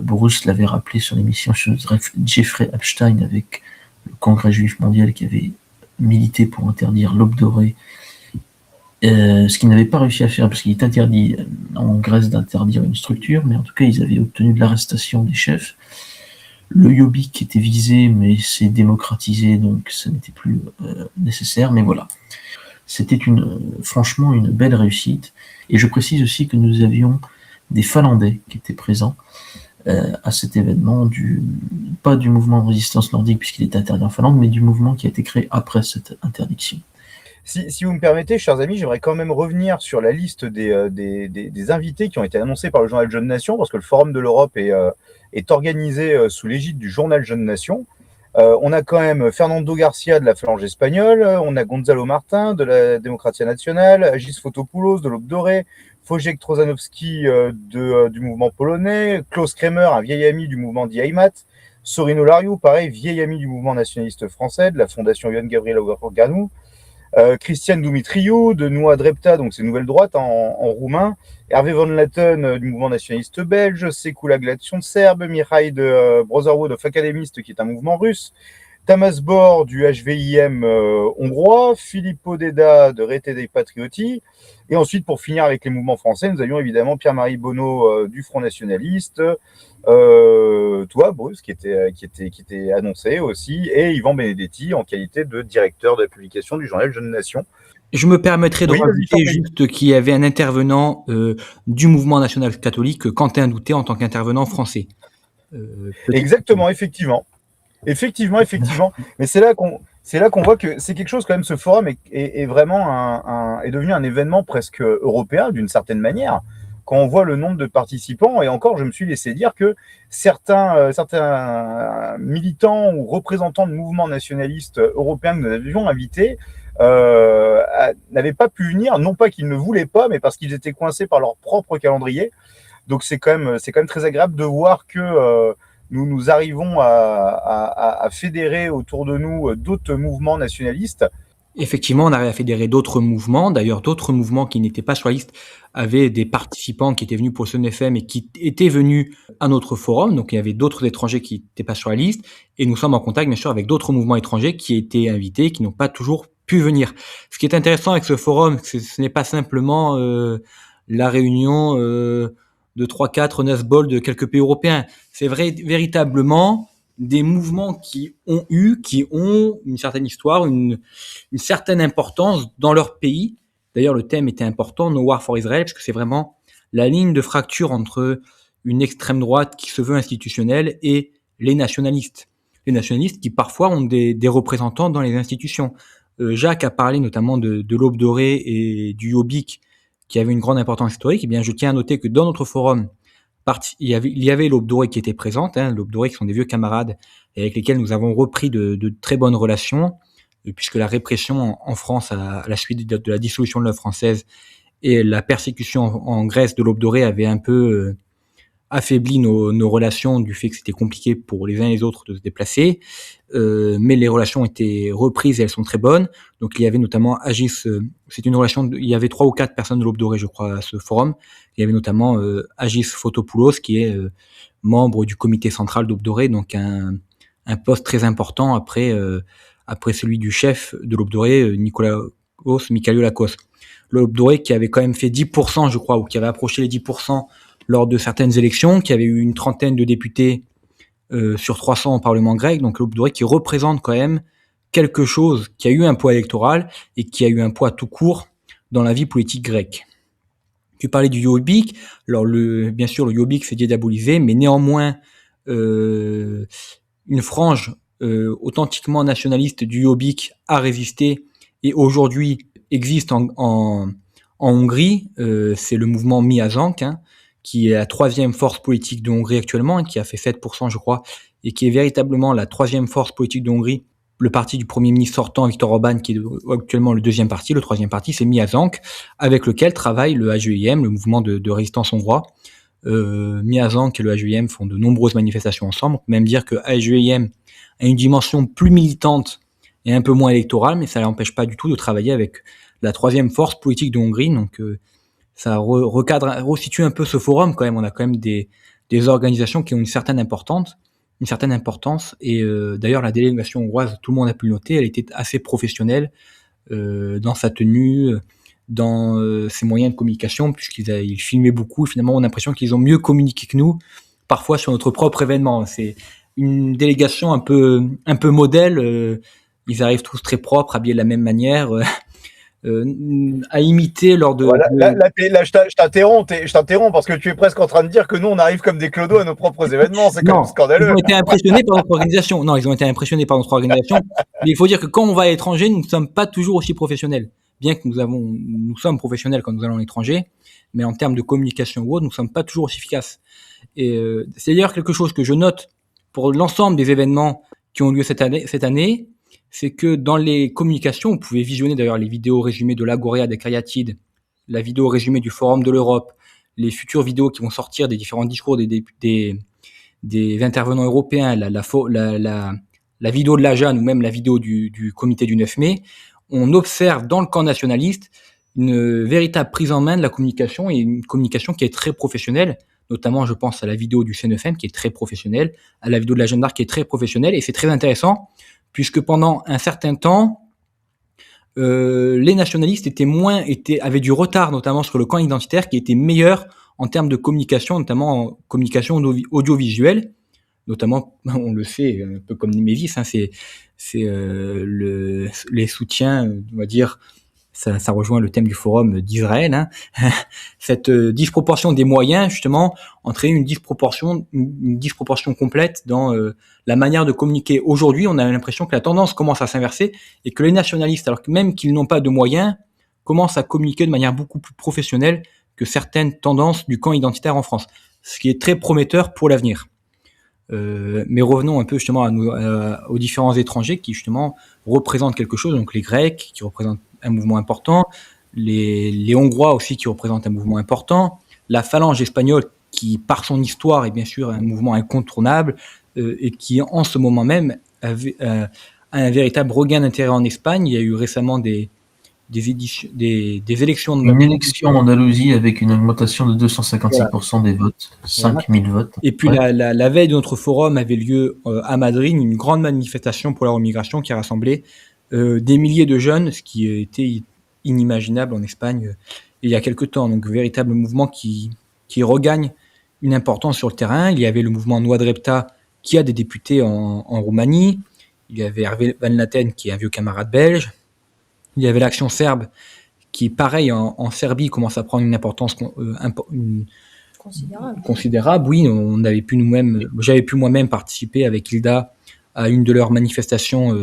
Bruce l'avait rappelé sur l'émission sur Jeffrey Epstein avec le Congrès juif mondial qui avait milité pour interdire l'aube dorée, ce qu'ils n'avaient pas réussi à faire parce qu'il est interdit en Grèce d'interdire une structure, mais en tout cas ils avaient obtenu de l'arrestation des chefs. Le Jobbik était visé, mais c'est démocratisé, donc ça n'était plus nécessaire, mais voilà. C'était franchement une belle réussite, et je précise aussi que nous avions des Finlandais qui étaient présents à cet événement, pas du mouvement de résistance nordique puisqu'il est interdit en Finlande, mais du mouvement qui a été créé après cette interdiction.
Si vous me permettez, chers amis, j'aimerais quand même revenir sur la liste des invités qui ont été annoncés par le journal Jeune Nation, parce que le Forum de l'Europe est organisé sous l'égide du journal Jeune Nation. On a quand même Fernando Garcia de la Phalange espagnole, on a Gonzalo Martin de la Democratia Nationale, Agis Fotopoulos de l'Aube dorée, Wojciech Trozanowski du mouvement polonais, Klaus Kremer, un vieil ami du mouvement d'Iaimat, Sorino Lariu, pareil, vieil ami du mouvement nationaliste français, de la fondation Ioan Gabriel Organu, Cristian Dumitriu de Noua Drepta, donc c'est Nouvelle Droite en roumain, Hervé Van Latten du mouvement nationaliste belge, Sekula Glation serbe, Mihai de Brotherhood of Academistes qui est un mouvement russe, Tamas Bor du HVIM hongrois, Filippo Deda de Rete dei Patrioti, et ensuite pour finir avec les mouvements français, nous avions évidemment Pierre-Marie Bonneau du Front Nationaliste, toi Bruce qui était annoncé aussi, et Yvan Benedetti en qualité de directeur de la publication du journal Jeune Nation.
Je me permettrais de rajouter juste qu'il y avait un intervenant du mouvement national catholique, Quentin Douté, en tant qu'intervenant français.
Exactement, effectivement. Mais c'est là qu'on voit que c'est quelque chose quand même. Ce forum est vraiment est devenu un événement presque européen d'une certaine manière. Quand on voit le nombre de participants, et encore, je me suis laissé dire que certains militants ou représentants de mouvements nationalistes européens que nous avions invités n'avaient pas pu venir, non pas qu'ils ne voulaient pas, mais parce qu'ils étaient coincés par leur propre calendrier. Donc c'est quand même très agréable de voir que nous arrivons à fédérer autour de nous d'autres mouvements nationalistes.
Effectivement, on arrive à fédérer d'autres mouvements. D'ailleurs, d'autres mouvements qui n'étaient pas sur la liste avaient des participants qui étaient venus pour le Sun FM et qui étaient venus à notre forum. Donc, il y avait d'autres étrangers qui n'étaient pas sur la liste. Et nous sommes en contact, bien sûr, avec d'autres mouvements étrangers qui étaient invités, qui n'ont pas toujours pu venir. Ce qui est intéressant avec ce forum, c'est que ce n'est pas simplement la réunion de 3, 4, 9 bols de quelques pays européens. C'est véritablement des mouvements qui ont une certaine histoire, une certaine importance dans leur pays. D'ailleurs, le thème était important, No War for Israel, parce que c'est vraiment la ligne de fracture entre une extrême droite qui se veut institutionnelle et les nationalistes. Les nationalistes qui parfois ont des représentants dans les institutions. Jacques a parlé notamment de l'Aube dorée et du Jobbik, qui avait une grande importance historique. Eh bien, je tiens à noter que dans notre forum, il y avait l'Aube dorée qui était présente, l'Aube dorée qui sont des vieux camarades et avec lesquels nous avons repris de très bonnes relations, puisque la répression en France à la suite de la dissolution de l'œuvre française et la persécution en Grèce de l'Aube dorée avait un peu affaibli nos relations du fait que c'était compliqué pour les uns et les autres de se déplacer, mais les relations étaient reprises et elles sont très bonnes. Donc il y avait notamment Agis, c'est une relation, il y avait 3 ou 4 personnes de l'Aube dorée, je crois, à ce forum. Il y avait notamment Agis Fotopoulos, qui est membre du comité central d'Aube dorée, donc un poste très important après celui du chef de l'Aube dorée, Nikolaos Mikalolakos. L'Aube dorée qui avait quand même fait 10%, je crois, ou qui avait approché les 10% lors de certaines élections, qui avait eu une trentaine de députés sur 300 au Parlement grec, donc l'Aube dorée qui représente quand même quelque chose qui a eu un poids électoral et qui a eu un poids tout court dans la vie politique grecque. Tu parlais du Jobbik, alors bien sûr le Jobbik s'est diabolisé, mais néanmoins une frange authentiquement nationaliste du Jobbik a résisté et aujourd'hui existe en Hongrie, c'est le mouvement Miazank, qui est la 3e force politique de Hongrie actuellement, qui a fait 7%, je crois, et qui est véritablement la 3e force politique de Hongrie. Le parti du Premier ministre sortant, Viktor Orban, qui est actuellement le 2e parti. Le 3e parti, c'est Miazank, avec lequel travaille le HGIM, le mouvement de résistance hongrois. Miazank et le HGIM font de nombreuses manifestations ensemble. On peut même dire que HGIM a une dimension plus militante et un peu moins électorale, mais ça ne l'empêche pas du tout de travailler avec la 3e force politique de Hongrie. Donc, ça resitue un peu ce forum quand même. On a quand même des organisations qui ont une certaine importance. Et d'ailleurs, la délégation hongroise, tout le monde a pu le noter, elle était assez professionnelle dans sa tenue, dans ses moyens de communication, puisqu'ils filmaient beaucoup. Finalement, on a l'impression qu'ils ont mieux communiqué que nous, parfois sur notre propre événement. C'est une délégation un peu modèle. Ils arrivent tous très propres, habillés de la même manière. À imiter lors de...
Voilà, là, je t'interromps parce que tu es presque en train de dire que nous, on arrive comme des clodos à nos propres événements. C'est quand même scandaleux.
Ils ont été impressionnés par notre organisation. Non, ils ont été impressionnés par notre organisation. Mais il faut dire que quand on va à l'étranger, nous ne sommes pas toujours aussi professionnels. Bien que nous sommes professionnels quand nous allons à l'étranger, mais en termes de communication ou autre, nous ne sommes pas toujours aussi efficaces. Et c'est d'ailleurs quelque chose que je note pour l'ensemble des événements qui ont lieu cette année, c'est que dans les communications, vous pouvez visionner d'ailleurs les vidéos résumées de l'Agora des Cariatides, la vidéo résumée du Forum de l'Europe, les futures vidéos qui vont sortir des différents discours des intervenants européens, la vidéo de l'AJAN ou même la vidéo du comité du 9 mai, on observe dans le camp nationaliste une véritable prise en main de la communication et une communication qui est très professionnelle. Notamment, je pense à la vidéo du CNFM qui est très professionnelle, à la vidéo de la Jeanne d'Arc qui est très professionnelle, et c'est très intéressant puisque pendant un certain temps, les nationalistes avaient du retard, notamment sur le camp identitaire, qui était meilleur en termes de communication, notamment en communication audiovisuelle. Notamment, on le sait, un peu comme Némésis, c'est les soutiens, on va dire. Ça rejoint le thème du forum d'Israël. Cette disproportion des moyens, justement, entraîne une disproportion complète dans la manière de communiquer. Aujourd'hui, on a l'impression que la tendance commence à s'inverser et que les nationalistes, alors que même qu'ils n'ont pas de moyens, commencent à communiquer de manière beaucoup plus professionnelle que certaines tendances du camp identitaire en France, ce qui est très prometteur pour l'avenir. Mais revenons un peu justement aux différents étrangers qui justement représentent quelque chose. Donc les Grecs qui représentent un mouvement important, les Hongrois aussi qui représentent un mouvement important, la phalange espagnole qui par son histoire est bien sûr un mouvement incontournable et qui en ce moment même a un véritable regain d'intérêt en Espagne. Il y a eu récemment des élections de
Une élection en Andalousie avec une augmentation de 256% des votes, 5000 votes.
Et puis la veille de notre forum avait lieu à Madrid une grande manifestation pour la remigration qui a rassemblé des milliers de jeunes, ce qui était inimaginable en Espagne il y a quelque temps. Donc véritable mouvement qui regagne une importance sur le terrain. Il y avait le mouvement Noua Drepta qui a des députés en Roumanie. Il y avait Hervé Van Laten qui est un vieux camarade belge. Il y avait l'Action serbe qui, pareil, en Serbie, commence à prendre une importance considérable. Oui, j'avais pu moi-même participer avec Hilda à une de leurs manifestations,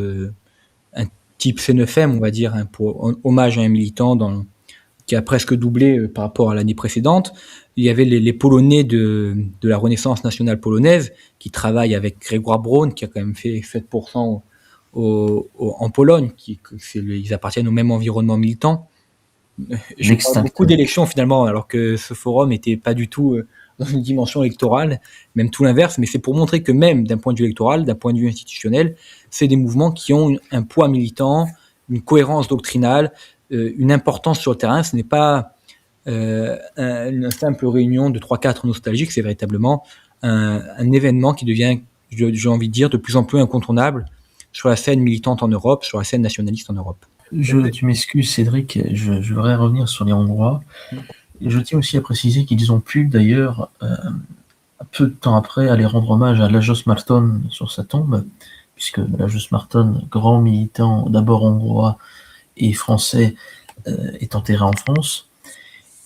un type CNFM, on va dire, pour hommage à un militant qui a presque doublé par rapport à l'année précédente. Il y avait les Polonais de la Renaissance nationale polonaise qui travaillent avec Grégoire Braun, qui a quand même fait 7% en Pologne, ils appartiennent au même environnement militant. Je parle beaucoup d'élections finalement, alors que ce forum n'était pas du tout dans une dimension électorale, même tout l'inverse, mais c'est pour montrer que même d'un point de vue électoral, d'un point de vue institutionnel, c'est des mouvements qui ont un poids militant, une cohérence doctrinale, une importance sur le terrain. Ce n'est pas une simple réunion de 3-4 nostalgiques, c'est véritablement un événement qui devient, j'ai envie de dire, de plus en plus incontournable sur la scène militante en Europe, sur la scène nationaliste en Europe.
Tu m'excuses Cédric, je voudrais revenir sur les Hongrois. Et je tiens aussi à préciser qu'ils ont pu d'ailleurs, peu de temps après, aller rendre hommage à Lajos Márton sur sa tombe, puisque Lajos Márton, grand militant d'abord hongrois et français, est enterré en France.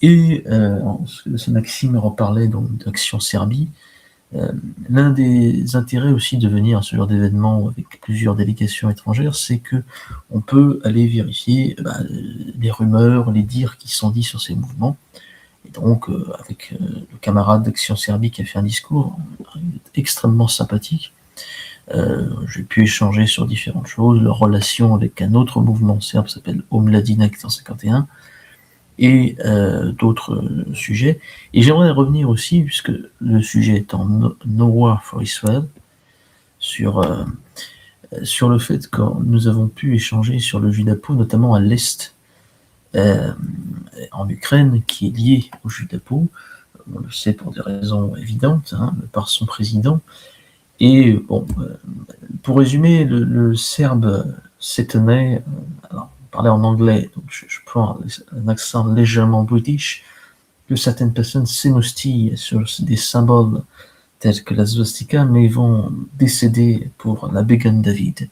Et Maxime reparlait donc d'Action Serbie. L'un des intérêts aussi de venir à ce genre d'événement avec plusieurs délégations étrangères, c'est que on peut aller vérifier les rumeurs, les dires qui sont dits sur ces mouvements. Et donc, avec le camarade d'Action Serbie qui a fait un discours extrêmement sympathique, j'ai pu échanger sur différentes choses, leur relation avec un autre mouvement serbe qui s'appelle Omladina 151, et d'autres sujets. Et j'aimerais revenir aussi, puisque le sujet étant No War for Israel, sur le fait que nous avons pu échanger sur le Judapo, notamment à l'Est, en Ukraine, qui est lié au Judapo, on le sait pour des raisons évidentes, par son président. Et bon, pour résumer, le Serbe s'étonnait, parlait en anglais, donc je prends un accent légèrement british, que certaines personnes s'émoustillent sur des symboles tels que la swastika, mais vont décéder pour la Began David.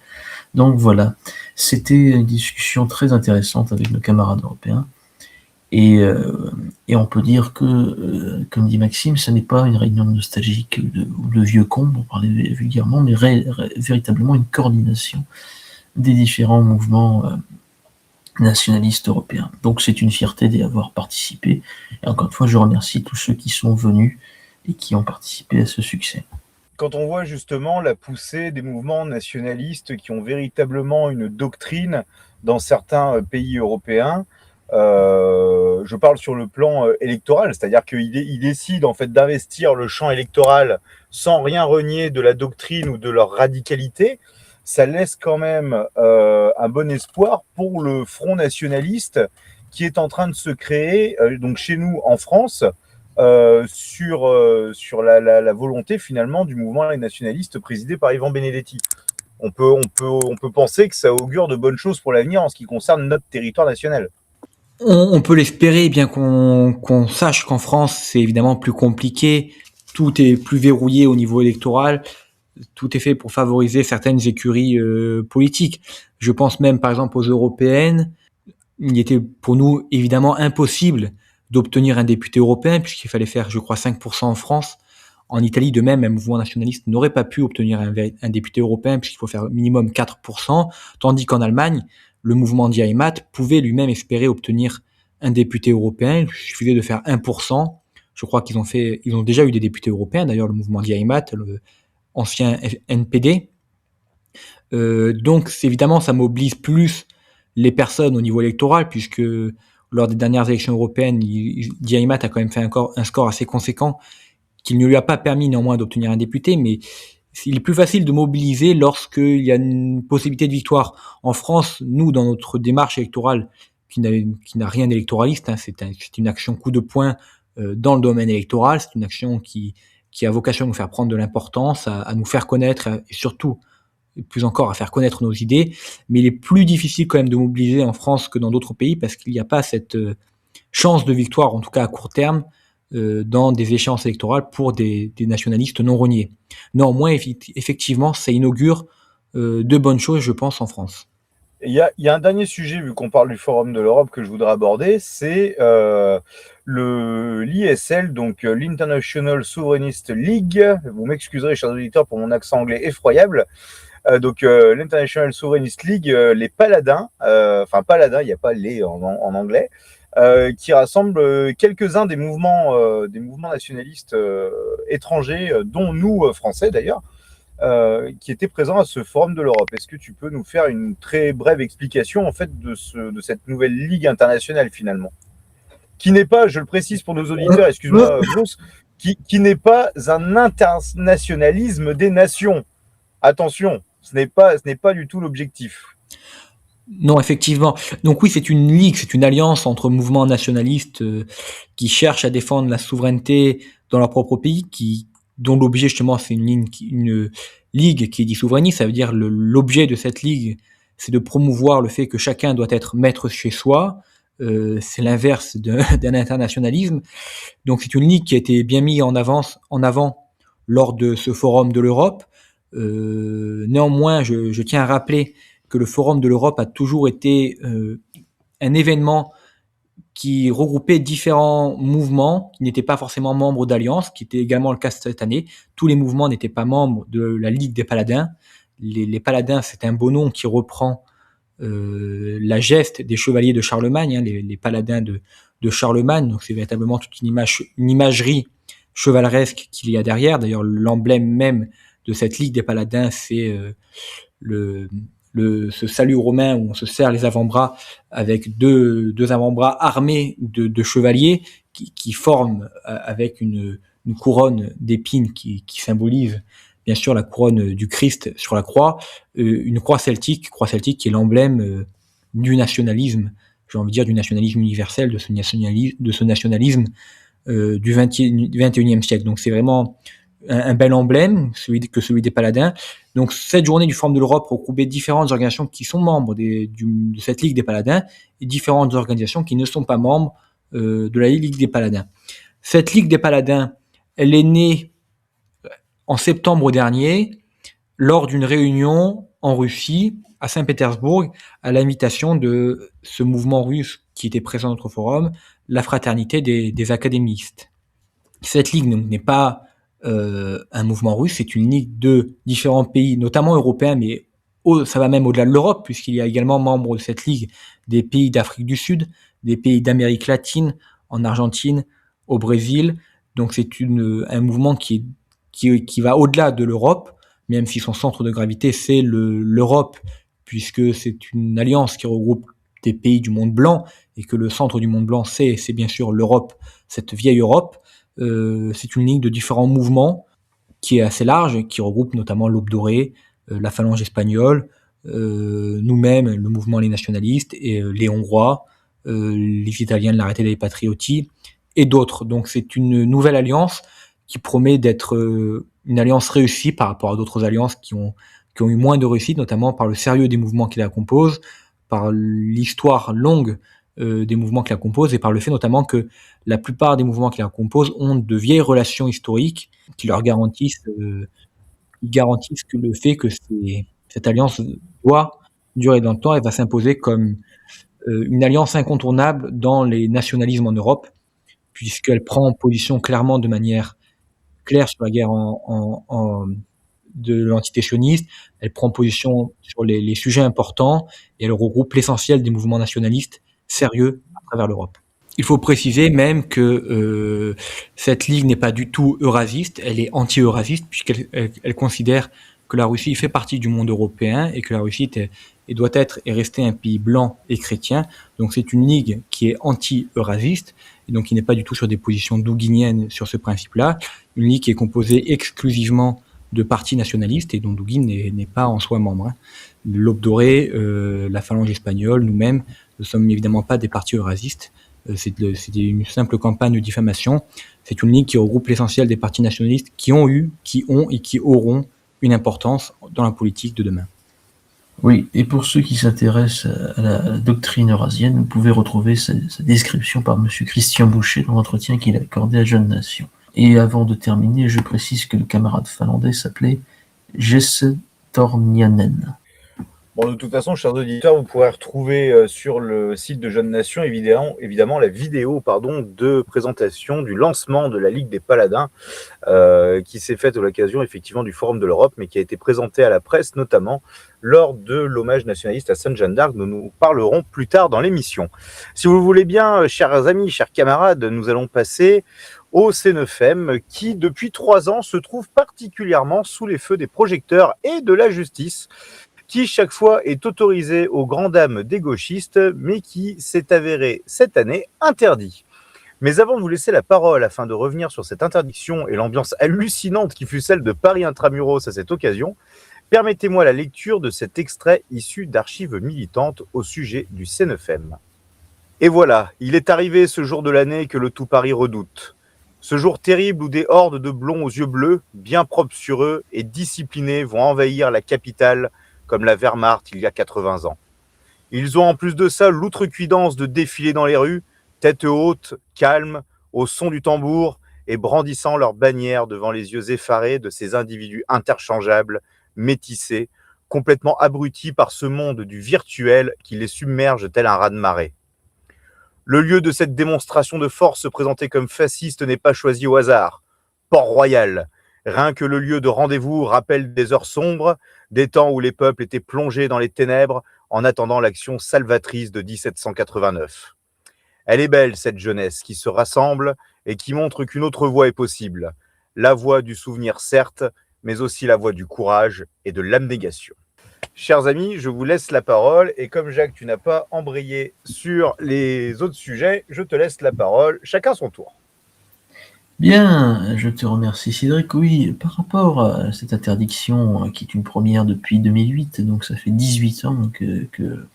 Donc voilà, c'était une discussion très intéressante avec nos camarades européens, et on peut dire que, comme dit Maxime, ce n'est pas une réunion nostalgique ou de vieux cons, pour parler vulgairement, mais véritablement une coordination des différents mouvements nationalistes européens. Donc c'est une fierté d'y avoir participé. Et encore une fois, je remercie tous ceux qui sont venus et qui ont participé à ce succès.
Quand on voit justement la poussée des mouvements nationalistes qui ont véritablement une doctrine dans certains pays européens, je parle sur le plan électoral, c'est-à-dire qu'ils décident en fait d'investir le champ électoral sans rien renier de la doctrine ou de leur radicalité. Ça laisse quand même un bon espoir pour le front nationaliste qui est en train de se créer donc chez nous en France sur la volonté finalement du mouvement nationaliste présidé par Ivan Benedetti. On peut penser que ça augure de bonnes choses pour l'avenir en ce qui concerne notre territoire national.
On peut l'espérer, bien qu'on sache qu'en France, c'est évidemment plus compliqué. Tout est plus verrouillé au niveau électoral. Tout est fait pour favoriser certaines écuries politiques. Je pense même, par exemple, aux européennes. Il était pour nous évidemment impossible d'obtenir un député européen, puisqu'il fallait faire, je crois, 5% en France. En Italie, de même, un mouvement nationaliste n'aurait pas pu obtenir un député européen, puisqu'il faut faire minimum 4%, tandis qu'en Allemagne, le mouvement Die Heimat pouvait lui-même espérer obtenir un député européen. Il suffisait de faire 1%. Je crois qu'ils ont déjà eu des députés européens. D'ailleurs, le mouvement Die Heimat, ancien NPD. Donc évidemment, ça mobilise plus les personnes au niveau électoral, puisque lors des dernières élections européennes, Diaimat a quand même fait un score assez conséquent, qui ne lui a pas permis néanmoins d'obtenir un député, mais il est plus facile de mobiliser lorsqu'il y a une possibilité de victoire. En France, nous, dans notre démarche électorale, qui n'a rien d'électoraliste, c'est une action coup de poing dans le domaine électoral, c'est une action qui a vocation à nous faire prendre de l'importance, à nous faire connaître, et surtout, plus encore, à faire connaître nos idées. Mais il est plus difficile quand même de mobiliser en France que dans d'autres pays, parce qu'il n'y a pas cette chance de victoire, en tout cas à court terme, dans des échéances électorales pour des nationalistes non reniés. Néanmoins, effectivement, ça inaugure de bonnes choses, je pense, en France.
Il y a un dernier sujet, vu qu'on parle du Forum de l'Europe, que je voudrais aborder, c'est l'ISL, donc l'International Sovereignist League. Vous m'excuserez, chers auditeurs, pour mon accent anglais effroyable. Donc l'International Sovereignist League, les paladins, paladins, il n'y a pas les en anglais, qui rassemble quelques-uns des mouvements nationalistes étrangers, dont nous, Français d'ailleurs, qui étaient présents à ce Forum de l'Europe. Est-ce que tu peux nous faire une très brève explication en fait de cette nouvelle Ligue internationale finalement, qui n'est pas, je le précise pour nos auditeurs, excuse-moi Bruce, qui n'est pas un internationalisme des nations. Attention, ce n'est pas du tout l'objectif.
Non, effectivement. Donc oui, c'est une ligue, c'est une alliance entre mouvements nationalistes qui cherchent à défendre la souveraineté dans leur propre pays, dont l'objet justement c'est une ligue qui est dit souverainiste. Ça veut dire l'objet de cette ligue, c'est de promouvoir le fait que chacun doit être maître chez soi. C'est l'inverse d'un internationalisme. Donc c'est une ligue qui a été bien mise en avant lors de ce Forum de l'Europe. Néanmoins, je tiens à rappeler que le Forum de l'Europe a toujours été un événement qui regroupait différents mouvements qui n'étaient pas forcément membres d'alliances, qui était également le cas cette année. Tous les mouvements n'étaient pas membres de la Ligue des Paladins. Les Paladins, c'est un beau nom qui reprend la geste des chevaliers de Charlemagne, hein, les Paladins de Charlemagne. Donc c'est véritablement toute une imagerie chevaleresque qu'il y a derrière. D'ailleurs, l'emblème même de cette Ligue des Paladins, c'est ce salut romain où on se serre les avant-bras avec deux avant-bras armés de chevaliers qui forment avec une couronne d'épines qui symbolise bien sûr la couronne du Christ sur la croix, une croix celtique qui est l'emblème du nationalisme, j'ai envie de dire du nationalisme universel, de ce nationalisme du 21e siècle. Donc c'est vraiment un bel emblème, celui des Paladins. Donc cette journée du Forum de l'Europe regroupait différentes organisations qui sont membres de cette Ligue des Paladins et différentes organisations qui ne sont pas membres de la Ligue des Paladins. Cette Ligue des Paladins, elle est née en septembre dernier lors d'une réunion en Russie, à Saint-Pétersbourg, à l'invitation de ce mouvement russe qui était présent à notre forum, la Fraternité des académistes. Cette ligue n'est pas un mouvement russe, c'est une ligue de différents pays, notamment européens, mais ça va même au-delà de l'Europe, puisqu'il y a également membres de cette ligue des pays d'Afrique du Sud, des pays d'Amérique latine, en Argentine, au Brésil. Donc c'est un mouvement qui va au-delà de l'Europe, même si son centre de gravité c'est l'Europe, puisque c'est une alliance qui regroupe des pays du monde blanc, et que le centre du monde blanc c'est bien sûr l'Europe, cette vieille Europe. C'est une ligue de différents mouvements qui est assez large, qui regroupe notamment l'Aube dorée, la Phalange espagnole, nous-mêmes, le mouvement Les Nationalistes, et les Hongrois, les Italiens de l'Arrêté dei Patrioti, et d'autres. Donc c'est une nouvelle alliance qui promet d'être une alliance réussie par rapport à d'autres alliances qui ont eu moins de réussite, notamment par le sérieux des mouvements qui la composent, par l'histoire longue des mouvements qui la composent, et par le fait notamment que la plupart des mouvements qui la composent ont de vieilles relations historiques qui leur garantissent que le fait que cette alliance doit durer dans le temps et va s'imposer comme une alliance incontournable dans les nationalismes en Europe, puisqu'elle prend position clairement de manière claire sur la guerre de l'entité sioniste, elle prend position sur les sujets importants, et elle regroupe l'essentiel des mouvements nationalistes sérieux à travers l'Europe. Il faut préciser même que cette ligue n'est pas du tout eurasiste, elle est anti-eurasiste puisqu'elle considère que la Russie fait partie du monde européen et que la Russie doit être et rester un pays blanc et chrétien. Donc c'est une ligue qui est anti-eurasiste et donc qui n'est pas du tout sur des positions douguiniennes sur ce principe-là. Une ligue qui est composée exclusivement de partis nationalistes et dont Douguin n'est pas en soi membre. Hein. L'Aube dorée, la Phalange espagnole, nous-mêmes, ne sommes évidemment pas des partis eurasistes. C'est une simple campagne de diffamation. C'est une ligue qui regroupe l'essentiel des partis nationalistes qui ont eu, qui ont et qui auront une importance dans la politique de demain.
Oui, et pour ceux qui s'intéressent à la doctrine eurasienne, vous pouvez retrouver sa description par M. Christian Boucher dans l'entretien qu'il a accordé à Jeune Nation. Et avant de terminer, je précise que le camarade finlandais s'appelait Jesse Tornianen.
Bon, de toute façon, chers auditeurs, vous pourrez retrouver sur le site de Jeune Nation, évidemment la vidéo de présentation du lancement de la Ligue des Paladins qui s'est faite à l'occasion effectivement du Forum de l'Europe, mais qui a été présentée à la presse, notamment lors de l'hommage nationaliste à Sainte Jeanne d'Arc, dont nous parlerons plus tard dans l'émission. Si vous le voulez bien, chers amis, chers camarades, nous allons passer au CNFM qui, depuis 3 ans, se trouve particulièrement sous les feux des projecteurs et de la justice, qui chaque fois est autorisé aux grandes dames des gauchistes, mais qui s'est avéré cette année interdit. Mais avant de vous laisser la parole, afin de revenir sur cette interdiction et l'ambiance hallucinante qui fut celle de Paris Intramuros à cette occasion, permettez-moi la lecture de cet extrait issu d'archives militantes au sujet du CNFM. Et voilà, il est arrivé ce jour de l'année que le tout Paris redoute. Ce jour terrible où des hordes de blonds aux yeux bleus, bien propres sur eux et disciplinés, vont envahir la capitale comme la Wehrmacht il y a 80 ans. Ils ont en plus de ça l'outrecuidance de défiler dans les rues, tête haute, calme, au son du tambour et brandissant leurs bannières devant les yeux effarés de ces individus interchangeables, métissés, complètement abrutis par ce monde du virtuel qui les submerge tel un raz-de-marée. Le lieu de cette démonstration de force présentée comme fasciste n'est pas choisi au hasard. Port-Royal. Rien que le lieu de rendez-vous rappelle des heures sombres, des temps où les peuples étaient plongés dans les ténèbres en attendant l'action salvatrice de 1789. Elle est belle, cette jeunesse qui se rassemble et qui montre qu'une autre voie est possible. La voie du souvenir, certes, mais aussi la voie du courage et de l'abnégation. Chers amis, je vous laisse la parole et comme Jacques, tu n'as pas embrayé sur les autres sujets, je te laisse la parole, chacun son tour.
Bien, je te remercie Cédric. Oui, par rapport à cette interdiction qui est une première depuis 2008, donc ça fait 18 ans que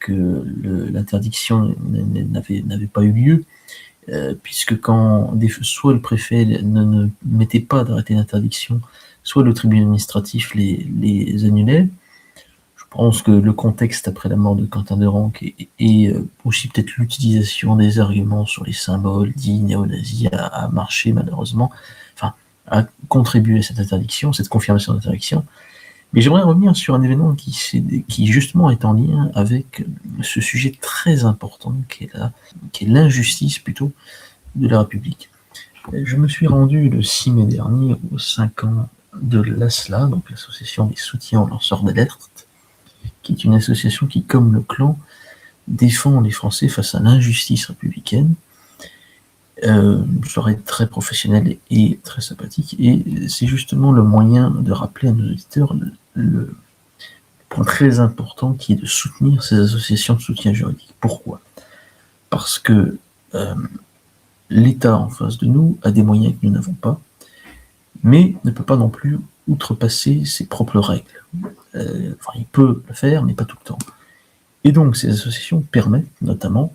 l'interdiction n'avait pas eu lieu, puisque soit le préfet ne mettait pas d'arrêté d'interdiction, soit le tribunal administratif les annulait. Je pense que le contexte après la mort de Quentin de Ranc et aussi peut-être l'utilisation des arguments sur les symboles dits néo-nazis a marché malheureusement, a contribué à cette interdiction, cette confirmation d'interdiction. Mais j'aimerais revenir sur un événement qui justement est en lien avec ce sujet très important qui est l'injustice plutôt de la République. Je me suis rendu le 6 mai dernier aux 5 ans de l'ASLA, donc l'association des soutiens aux lanceurs d'alerte, qui est une association qui, comme le clan, défend les Français face à l'injustice républicaine. Je leur ai très professionnel et très sympathique, et c'est justement le moyen de rappeler à nos auditeurs le point très important qui est de soutenir ces associations de soutien juridique. Pourquoi ? Parce que l'État en face de nous a des moyens que nous n'avons pas, mais ne peut pas non plus outrepasser ses propres règles. Il peut le faire, mais pas tout le temps. Et donc, ces associations permettent notamment,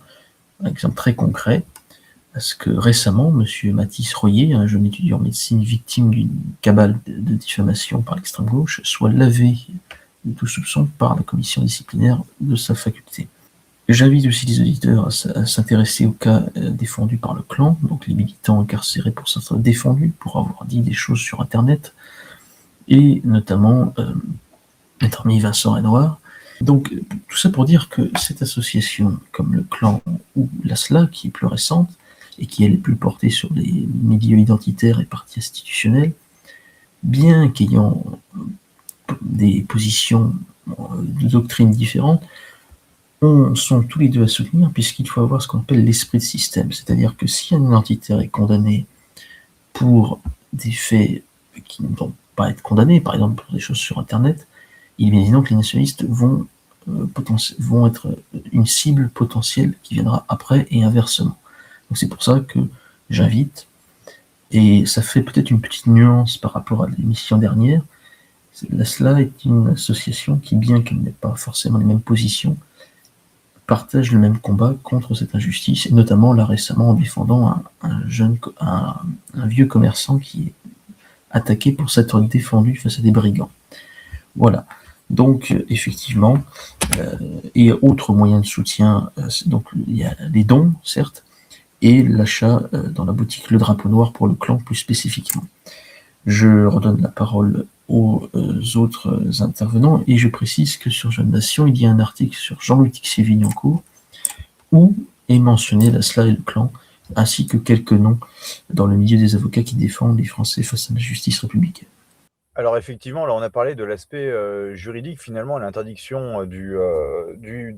un exemple très concret, à ce que récemment, M. Mathis Royer, un jeune étudiant en médecine victime d'une cabale de diffamation par l'extrême gauche, soit lavé de tout soupçon par la commission disciplinaire de sa faculté. J'invite aussi les auditeurs à s'intéresser au cas défendu par le clan, donc les militants incarcérés pour s'être défendus, pour avoir dit des choses sur Internet, et notamment notre ami Vincent Renoir. Donc tout ça pour dire que cette association, comme le clan ou l'ASLA, qui est plus récente, et qui elle est plus portée sur les milieux identitaires et partis institutionnels, bien qu'ayant des positions de doctrine différentes, sont tous les deux à soutenir, puisqu'il faut avoir ce qu'on appelle l'esprit de système. C'est-à-dire que si un identitaire est condamné pour des faits qui ne vont pas être condamnés, par exemple pour des choses sur Internet, il est bien évident que les nationalistes vont être une cible potentielle qui viendra après et inversement. Donc c'est pour ça que j'invite, et ça fait peut-être une petite nuance par rapport à l'émission dernière, l'ASLA est une association qui, bien qu'elle n'ait pas forcément les mêmes positions, partage le même combat contre cette injustice, et notamment là récemment en défendant un vieux commerçant qui est attaqué pour s'être défendu face à des brigands. Voilà. Donc effectivement, et autres moyens de soutien, donc il y a les dons, certes, et l'achat dans la boutique Le Drapeau Noir pour le clan plus spécifiquement. Je redonne la parole aux autres intervenants, et je précise que sur Jeune Nation, il y a un article sur Jean-Louis Tixier-Vignancourt où est mentionné l'ASLA et le clan, ainsi que quelques noms dans le milieu des avocats qui défendent les Français face à la justice républicaine.
Alors effectivement, là on a parlé de l'aspect juridique, finalement, l'interdiction de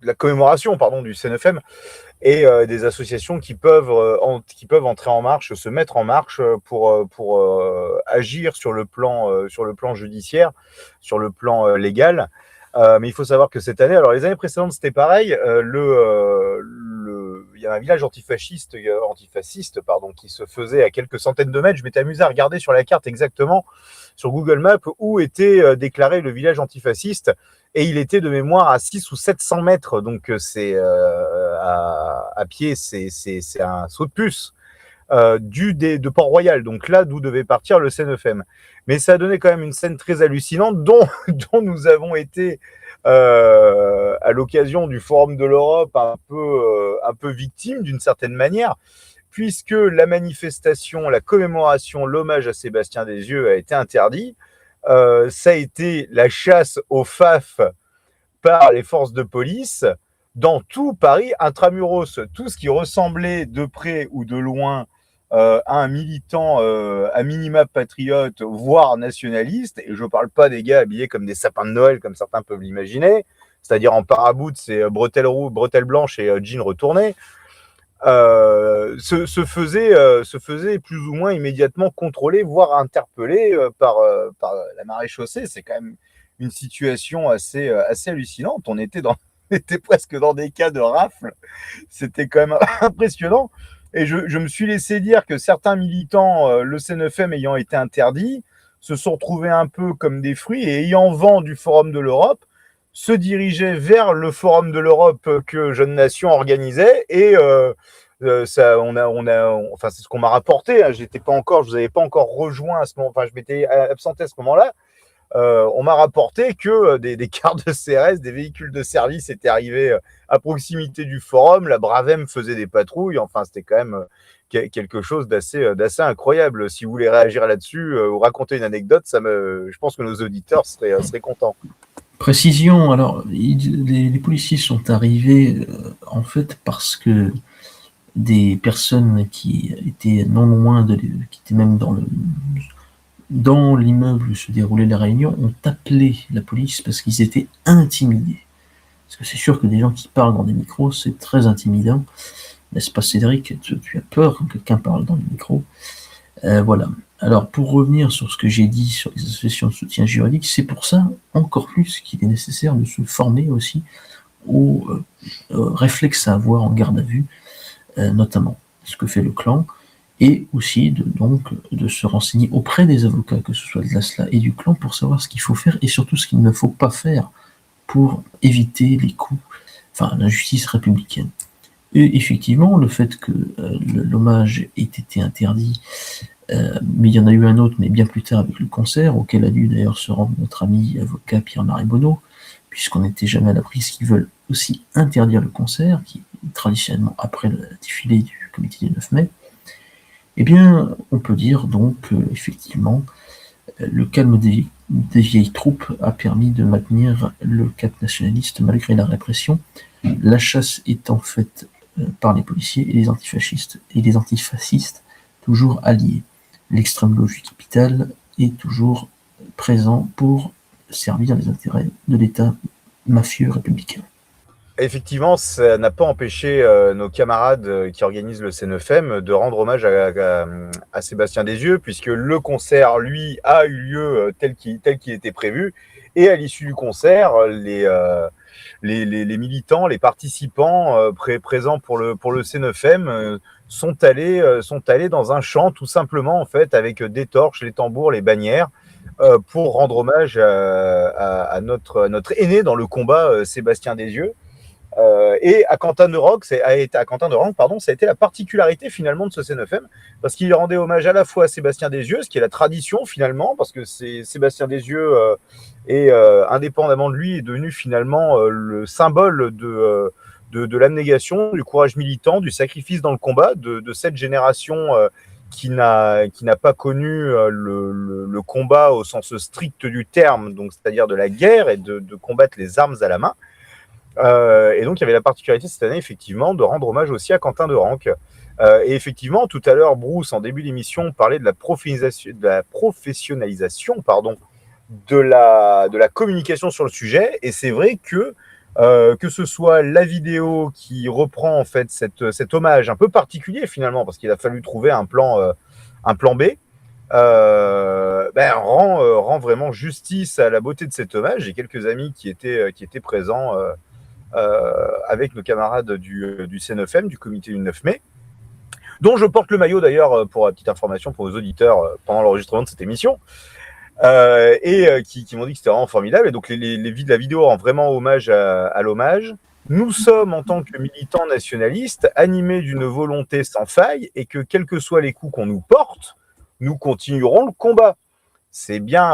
la commémoration du CNFM, et des associations qui peuvent entrer en marche, se mettre en marche pour agir sur le plan judiciaire, sur le plan légal. Mais il faut savoir que cette année, alors les années précédentes c'était pareil, il y a un village antifasciste qui se faisait à quelques centaines de mètres. Je m'étais amusé à regarder sur la carte exactement, sur Google Maps, où était déclaré le village antifasciste, et il était de mémoire à 600 ou 700 mètres, donc c'est à pied, c'est un saut de puce de Port-Royal, donc là d'où devait partir le CNFM. Mais ça a donné quand même une scène très hallucinante dont nous avons été à l'occasion du Forum de l'Europe un peu victime d'une certaine manière, puisque la manifestation, la commémoration, l'hommage à Sébastien Desieux a été interdit. Ça a été la chasse aux FAF par les forces de police dans tout Paris, intramuros, tout ce qui ressemblait de près ou de loin à un militant à minima patriote, voire nationaliste, et je ne parle pas des gars habillés comme des sapins de Noël, comme certains peuvent l'imaginer, c'est-à-dire en parabout, c'est bretelles blanches et jeans retournés, se faisait plus ou moins immédiatement contrôler, voire interpellé par la maréchaussée. C'est quand même une situation assez hallucinante. On était presque dans des cas de rafle. C'était quand même impressionnant. Et je me suis laissé dire que certains militants, le CNFM ayant été interdit, se sont retrouvés un peu comme des fruits, et ayant vent du Forum de l'Europe, se dirigeaient vers le Forum de l'Europe que Jeune Nation organisait, et ça, enfin c'est ce qu'on m'a rapporté. Hein, je vous avais pas encore rejoint à ce moment, enfin je m'étais absenté à ce moment-là. On m'a rapporté que des cars de CRS, des véhicules de service étaient arrivés à proximité du forum. La Bravem faisait des patrouilles. Enfin, c'était quand même quelque chose d'assez incroyable. Si vous voulez réagir là-dessus ou raconter une anecdote, je pense que nos auditeurs seraient contents.
Précision, alors les policiers sont arrivés en fait parce que des personnes qui étaient non loin qui étaient même dans l'immeuble où se déroulait la réunion, ont appelé la police parce qu'ils étaient intimidés. Parce que c'est sûr que des gens qui parlent dans des micros, c'est très intimidant. N'est-ce pas, Cédric? Tu as peur quand quelqu'un parle dans le micro. Voilà. Alors, pour revenir sur ce que j'ai dit sur les associations de soutien juridique, c'est pour ça, encore plus, qu'il est nécessaire de se former aussi aux réflexes à avoir en garde à vue, notamment ce que fait le clan, et aussi de se renseigner auprès des avocats, que ce soit de l'ASLA et du clan, pour savoir ce qu'il faut faire et surtout ce qu'il ne faut pas faire pour éviter les coups, l'injustice républicaine. Et effectivement, le fait que l'hommage ait été interdit, mais il y en a eu un autre, mais bien plus tard avec le concert, auquel a dû d'ailleurs se rendre notre ami avocat Pierre-Marie Bonneau, puisqu'on n'était jamais à l'abri qu'ils veulent aussi interdire le concert, qui est traditionnellement après le défilé du comité du 9 mai. Eh bien, on peut dire donc effectivement, le calme des vieilles troupes a permis de maintenir le cap nationaliste malgré la répression, la chasse étant faite par les policiers et les antifascistes toujours alliés. L'extrême gauche du capital est toujours présent pour servir les intérêts de l'État mafieux républicain.
Effectivement, ça n'a pas empêché nos camarades qui organisent le CNFM de rendre hommage à Sébastien Desieux, puisque le concert, lui, a eu lieu tel qu'il était prévu. Et à l'issue du concert, les militants, les participants présents pour le CNFM sont allés dans un champ, tout simplement, en fait, avec des torches, les tambours, les bannières, pour rendre hommage à notre aîné dans le combat, Sébastien Desieux. Et à Quentin de Roque, ça a été la particularité finalement de ce CNFM, parce qu'il rendait hommage à la fois à Sébastien Desieux, ce qui est la tradition finalement, parce que Sébastien Desieux est indépendamment de lui est devenu finalement le symbole de l'abnégation, du courage militant, du sacrifice dans le combat de cette génération qui n'a pas connu le combat au sens strict du terme, donc c'est-à-dire de la guerre et de combattre les armes à la main. Et donc, il y avait la particularité cette année, effectivement, de rendre hommage aussi à Quentin de Ranc. Et effectivement, tout à l'heure, Bruce, en début d'émission, parlait de la professionnalisation de la communication sur le sujet. Et c'est vrai que ce soit la vidéo qui reprend en fait cet hommage un peu particulier finalement, parce qu'il a fallu trouver un plan B, rend vraiment justice à la beauté de cet hommage. J'ai quelques amis qui étaient présents avec nos camarades du CNFM, du comité du 9 mai, dont je porte le maillot d'ailleurs, pour la petite information pour vos auditeurs, pendant l'enregistrement de cette émission, qui m'ont dit que c'était vraiment formidable. Et donc la vidéo rend vraiment hommage à l'hommage. Nous sommes, en tant que militants nationalistes, animés d'une volonté sans faille, et que quels que soient les coups qu'on nous porte, nous continuerons le combat. C'est bien,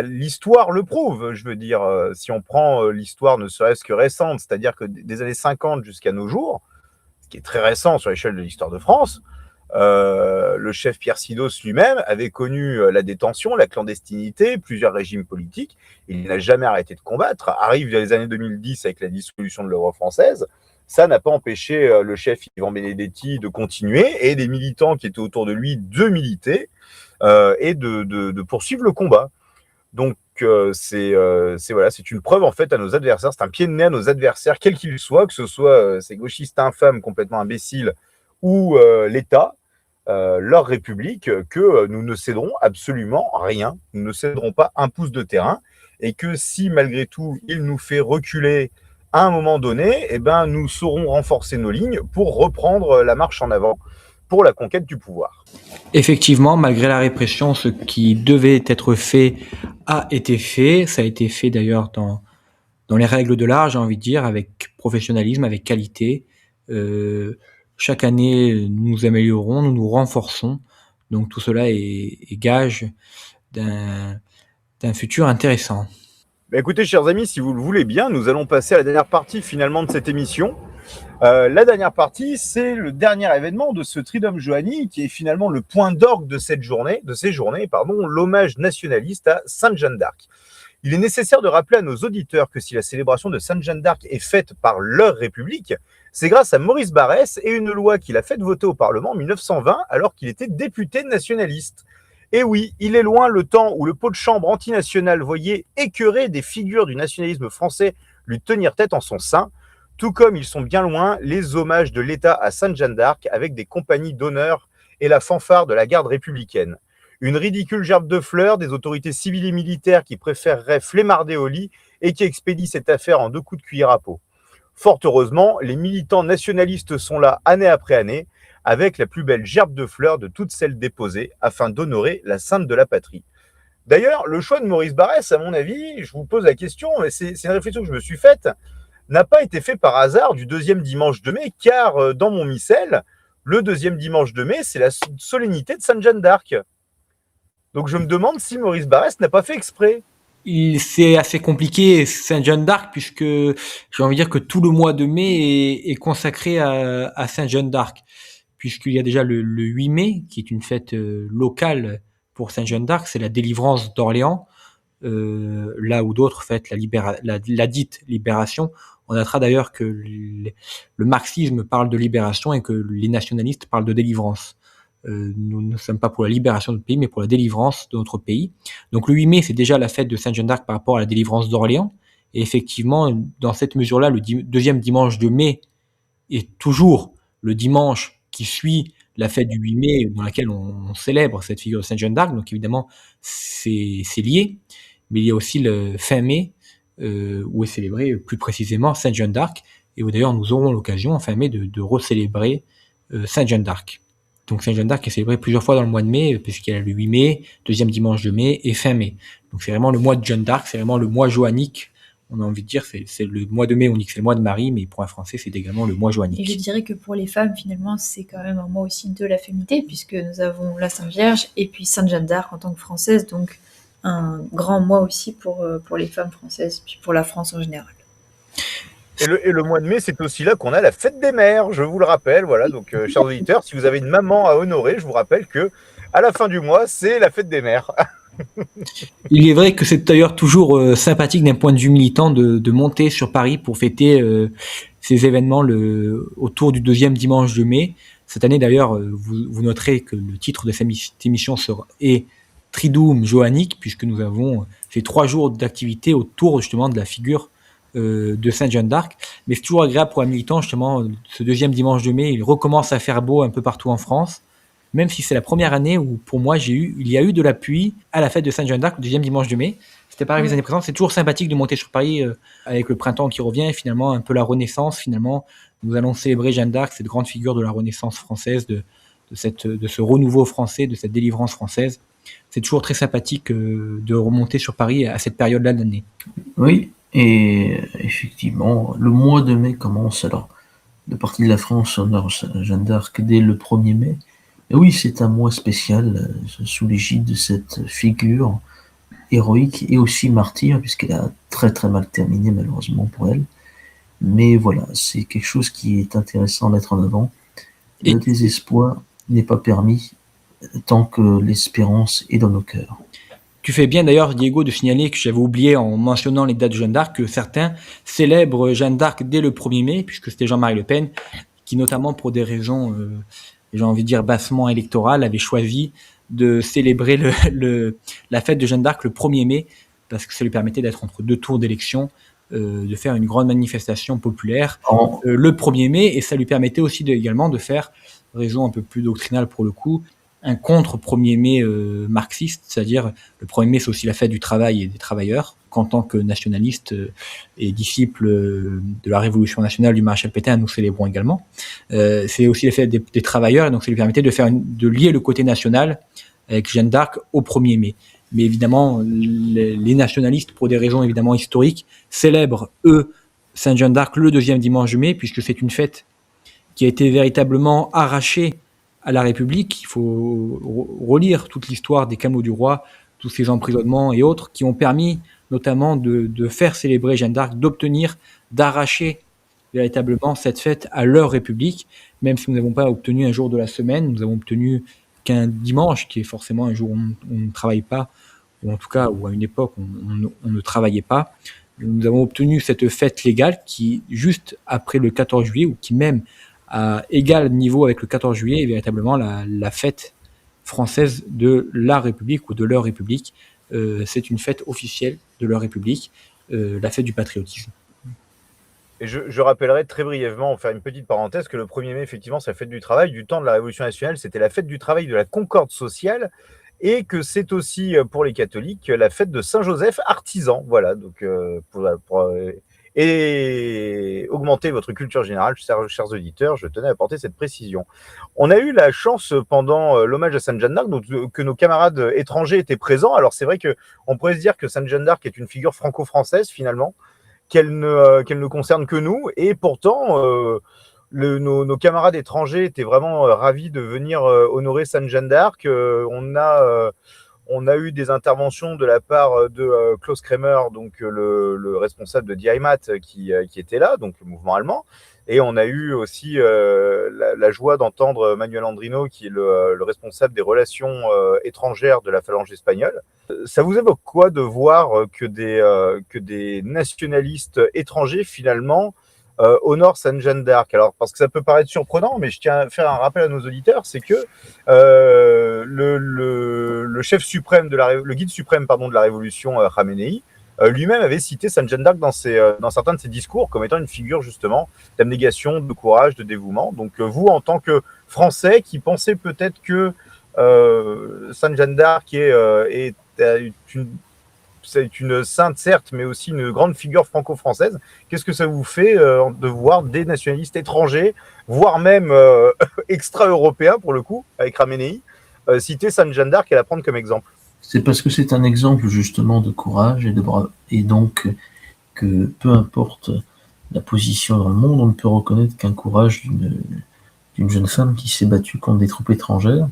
l'histoire le prouve, je veux dire, si on prend l'histoire ne serait-ce que récente, c'est-à-dire que des années 50 jusqu'à nos jours, ce qui est très récent sur l'échelle de l'histoire de France, le chef Pierre Sidos lui-même avait connu la détention, la clandestinité, plusieurs régimes politiques, il n'a jamais arrêté de combattre. Arrive les années 2010 avec la dissolution de l'Europe française, ça n'a pas empêché le chef Yvan Benedetti de continuer, et des militants qui étaient autour de lui de militer, et de poursuivre le combat. Donc c'est une preuve en fait à nos adversaires, c'est un pied de nez à nos adversaires, quels qu'ils soient, que ce soit ces gauchistes infâmes complètement imbéciles ou l'État, leur République, que nous ne céderons absolument rien, nous ne céderons pas un pouce de terrain, et que si malgré tout il nous fait reculer à un moment donné, eh ben, nous saurons renforcer nos lignes pour reprendre la marche en avant pour la conquête du pouvoir.
Effectivement, malgré la répression, ce qui devait être fait a été fait. Ça a été fait d'ailleurs dans les règles de l'art, j'ai envie de dire, avec professionnalisme, avec qualité. Chaque année, nous nous améliorons, nous nous renforçons. Donc tout cela est gage d'un futur intéressant.
Écoutez, chers amis, si vous le voulez bien, nous allons passer à la dernière partie finalement de cette émission. La dernière partie, c'est le dernier événement de ce Triduum Johanni, qui est finalement le point d'orgue de ces journées, l'hommage nationaliste à Sainte Jeanne d'Arc. Il est nécessaire de rappeler à nos auditeurs que si la célébration de Sainte Jeanne d'Arc est faite par leur République, c'est grâce à Maurice Barrès et une loi qu'il a fait voter au Parlement en 1920 alors qu'il était député nationaliste. Et oui, il est loin le temps où le pot de chambre antinational voyait écœurer des figures du nationalisme français lui tenir tête en son sein, tout comme ils sont bien loin les hommages de l'État à Sainte Jeanne d'Arc avec des compagnies d'honneur et la fanfare de la garde républicaine. Une ridicule gerbe de fleurs des autorités civiles et militaires qui préféreraient flemmarder au lit et qui expédient cette affaire en 2 coups de cuillère à peau. Fort heureusement, les militants nationalistes sont là année après année, avec la plus belle gerbe de fleurs de toutes celles déposées, afin d'honorer la sainte de la patrie. D'ailleurs, le choix de Maurice Barrès, à mon avis, je vous pose la question, mais c'est une réflexion que je me suis faite, n'a pas été fait par hasard du 2e dimanche de mai, car dans mon missel, le 2e dimanche de mai, c'est la solennité de Sainte Jeanne d'Arc. Donc je me demande si Maurice Barrès n'a pas fait exprès.
C'est assez compliqué, Sainte Jeanne d'Arc, puisque j'ai envie de dire que tout le mois de mai est consacré à Sainte Jeanne d'Arc, puisqu'il y a déjà le 8 mai, qui est une fête locale pour Sainte Jeanne d'Arc, c'est la délivrance d'Orléans, là où d'autres fêtent la dite libération. On notera d'ailleurs que le marxisme parle de libération et que les nationalistes parlent de délivrance. Nous ne sommes pas pour la libération de notre pays, mais pour la délivrance de notre pays. Donc le 8 mai, c'est déjà la fête de Sainte Jeanne d'Arc par rapport à la délivrance d'Orléans. Et effectivement, dans cette mesure-là, le deuxième dimanche de mai est toujours le dimanche qui suit la fête du 8 mai, dans laquelle on célèbre cette figure de Sainte Jeanne d'Arc. Donc évidemment, c'est lié. Mais il y a aussi le fin mai, où est célébrée plus précisément Sainte Jeanne d'Arc, et où d'ailleurs nous aurons l'occasion en fin mai de recélébrer Sainte Jeanne d'Arc. Donc Sainte Jeanne d'Arc est célébrée plusieurs fois dans le mois de mai, puisqu'il y a le 8 mai, deuxième dimanche de mai et fin mai. Donc c'est vraiment le mois de Jeanne d'Arc, c'est vraiment le mois joannique. On a envie de dire, c'est le mois de mai, on dit que c'est le mois de Marie, mais pour un Français, c'est également le mois joannique.
Et je dirais que pour les femmes, finalement, c'est quand même un mois aussi de la féminité, puisque nous avons la Sainte Vierge et puis Sainte Jeanne d'Arc en tant que française, donc un grand mois aussi pour les femmes françaises, puis pour la France en général.
Et le mois de mai, c'est aussi là qu'on a la fête des mères, je vous le rappelle. Voilà, donc chers auditeurs, si vous avez une maman à honorer, je vous rappelle que à la fin du mois, c'est la fête des mères.
Il est vrai que c'est d'ailleurs toujours sympathique d'un point de vue militant de monter sur Paris pour fêter ces événements autour du deuxième dimanche de mai. Cette année d'ailleurs, vous noterez que le titre de cette émission est Triduum Joannique, puisque nous avons fait 3 jours d'activité autour justement de la figure de Sainte Jeanne d'Arc. Mais c'est toujours agréable pour un militant, justement, ce deuxième dimanche de mai, il recommence à faire beau un peu partout en France, même si c'est la première année où, pour moi, il y a eu de la pluie à la fête de Sainte Jeanne d'Arc, le deuxième dimanche de mai. C'était pas arrivé les années précédentes. C'est toujours sympathique de monter sur Paris avec le printemps qui revient, et finalement un peu la Renaissance. Finalement, nous allons célébrer Jeanne d'Arc, cette grande figure de la Renaissance française, de ce renouveau français, de cette délivrance française. C'est toujours très sympathique de remonter sur Paris à cette période-là de l'année.
Oui, et effectivement, le mois de mai commence alors. De partie de la France honore Jeanne d'Arc dès le 1er mai. Et oui, c'est un mois spécial sous l'égide de cette figure héroïque et aussi martyre, puisqu'elle a très très mal terminé malheureusement pour elle. Mais voilà, c'est quelque chose qui est intéressant à mettre en avant. Le désespoir n'est pas permis tant que l'espérance est dans nos cœurs.
Tu fais bien d'ailleurs, Diego, de signaler que j'avais oublié en mentionnant les dates de Jeanne d'Arc que certains célèbrent Jeanne d'Arc dès le 1er mai, puisque c'était Jean-Marie Le Pen, qui notamment pour des raisons, j'ai envie de dire bassement électorales, avait choisi de célébrer la fête de Jeanne d'Arc le 1er mai, parce que ça lui permettait d'être entre 2 tours d'élection, de faire une grande manifestation populaire le 1er mai, et ça lui permettait aussi également de faire, raison un peu plus doctrinale pour le coup, un contre 1er mai marxiste, c'est-à-dire le 1er mai c'est aussi la fête du travail et des travailleurs, qu'en tant que nationaliste et disciple de la révolution nationale du maréchal Pétain, nous célébrons également. C'est aussi la fête des travailleurs, et donc ça lui permettait de lier le côté national avec Jeanne d'Arc au 1er mai. Mais évidemment, les nationalistes, pour des raisons évidemment historiques, célèbrent, eux, Sainte Jeanne d'Arc le deuxième dimanche de mai, puisque c'est une fête qui a été véritablement arrachée à la République. Il faut relire toute l'histoire des Camelots du Roi, tous ces emprisonnements et autres, qui ont permis notamment de faire célébrer Jeanne d'Arc, d'arracher véritablement cette fête à leur République, même si nous n'avons pas obtenu un jour de la semaine, nous avons obtenu qu'un dimanche, qui est forcément un jour où on ne travaille pas, ou en tout cas où à une époque on ne travaillait pas. Nous avons obtenu cette fête légale qui, juste après le 14 juillet, ou qui même à égal niveau avec le 14 juillet, est véritablement la fête française de la République ou de leur République. C'est une fête officielle de leur République, la fête du patriotisme.
Et je rappellerai très brièvement, on va faire une petite parenthèse, que le 1er mai, effectivement, c'est la fête du travail. Du temps de la Révolution nationale, c'était la fête du travail de la concorde sociale, et que c'est aussi, pour les catholiques, la fête de Saint-Joseph artisan. Voilà, donc pour et augmenter votre culture générale, chers auditeurs, je tenais à apporter cette précision. On a eu la chance pendant l'hommage à Sainte Jeanne d'Arc que nos camarades étrangers étaient présents. Alors c'est vrai qu'on pourrait se dire que Sainte Jeanne d'Arc est une figure franco-française finalement, qu'elle ne concerne que nous, et pourtant nos camarades étrangers étaient vraiment ravis de venir honorer Sainte Jeanne d'Arc. On a eu des interventions de la part de Klaus Kremer, donc le responsable de Die Heimat, qui était là, donc le mouvement allemand. Et on a eu aussi la joie d'entendre Manuel Andrino, qui est le responsable des relations étrangères de la phalange espagnole. Ça vous évoque quoi de voir que des nationalistes étrangers, finalement, honore Sainte Jeanne d'Arc? Alors, parce que ça peut paraître surprenant, mais je tiens à faire un rappel à nos auditeurs, c'est que le chef suprême le guide suprême de la révolution, Khamenei, lui-même avait cité Sainte Jeanne d'Arc dans certains de ses discours comme étant une figure justement d'abnégation, de courage, de dévouement. Donc vous, en tant que Français qui pensez peut-être que Sainte Jeanne d'Arc c'est une sainte certes, mais aussi une grande figure franco-française. Qu'est-ce que ça vous fait de voir des nationalistes étrangers, voire même extra-européens pour le coup, avec Ramenei, citer Sainte Jeanne d'Arc et la prendre comme exemple?
C'est parce que c'est un exemple justement de courage et de brave, et donc que peu importe la position dans le monde, on ne peut reconnaître qu'un courage d'une jeune femme qui s'est battue contre des troupes étrangères.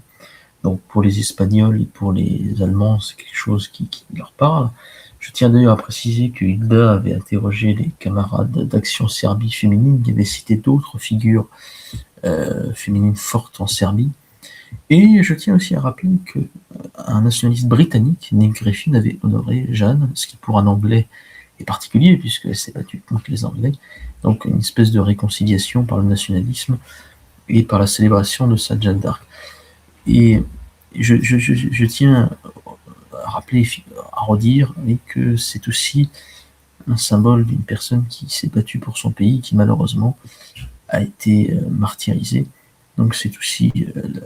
Donc pour les Espagnols et pour les Allemands, c'est quelque chose qui leur parle. Je tiens d'ailleurs à préciser que Hilda avait interrogé les camarades d'Action Serbie féminine, qui avaient cité d'autres figures féminines fortes en Serbie. Et je tiens aussi à rappeler qu'un nationaliste britannique, Nick Griffin, avait honoré Jeanne, ce qui pour un Anglais est particulier, puisqu'elle s'est battue contre les Anglais. Donc une espèce de réconciliation par le nationalisme et par la célébration de Sainte Jeanne d'Arc. Et je tiens à rappeler, à redire, que c'est aussi un symbole d'une personne qui s'est battue pour son pays, qui malheureusement a été martyrisée. Donc c'est aussi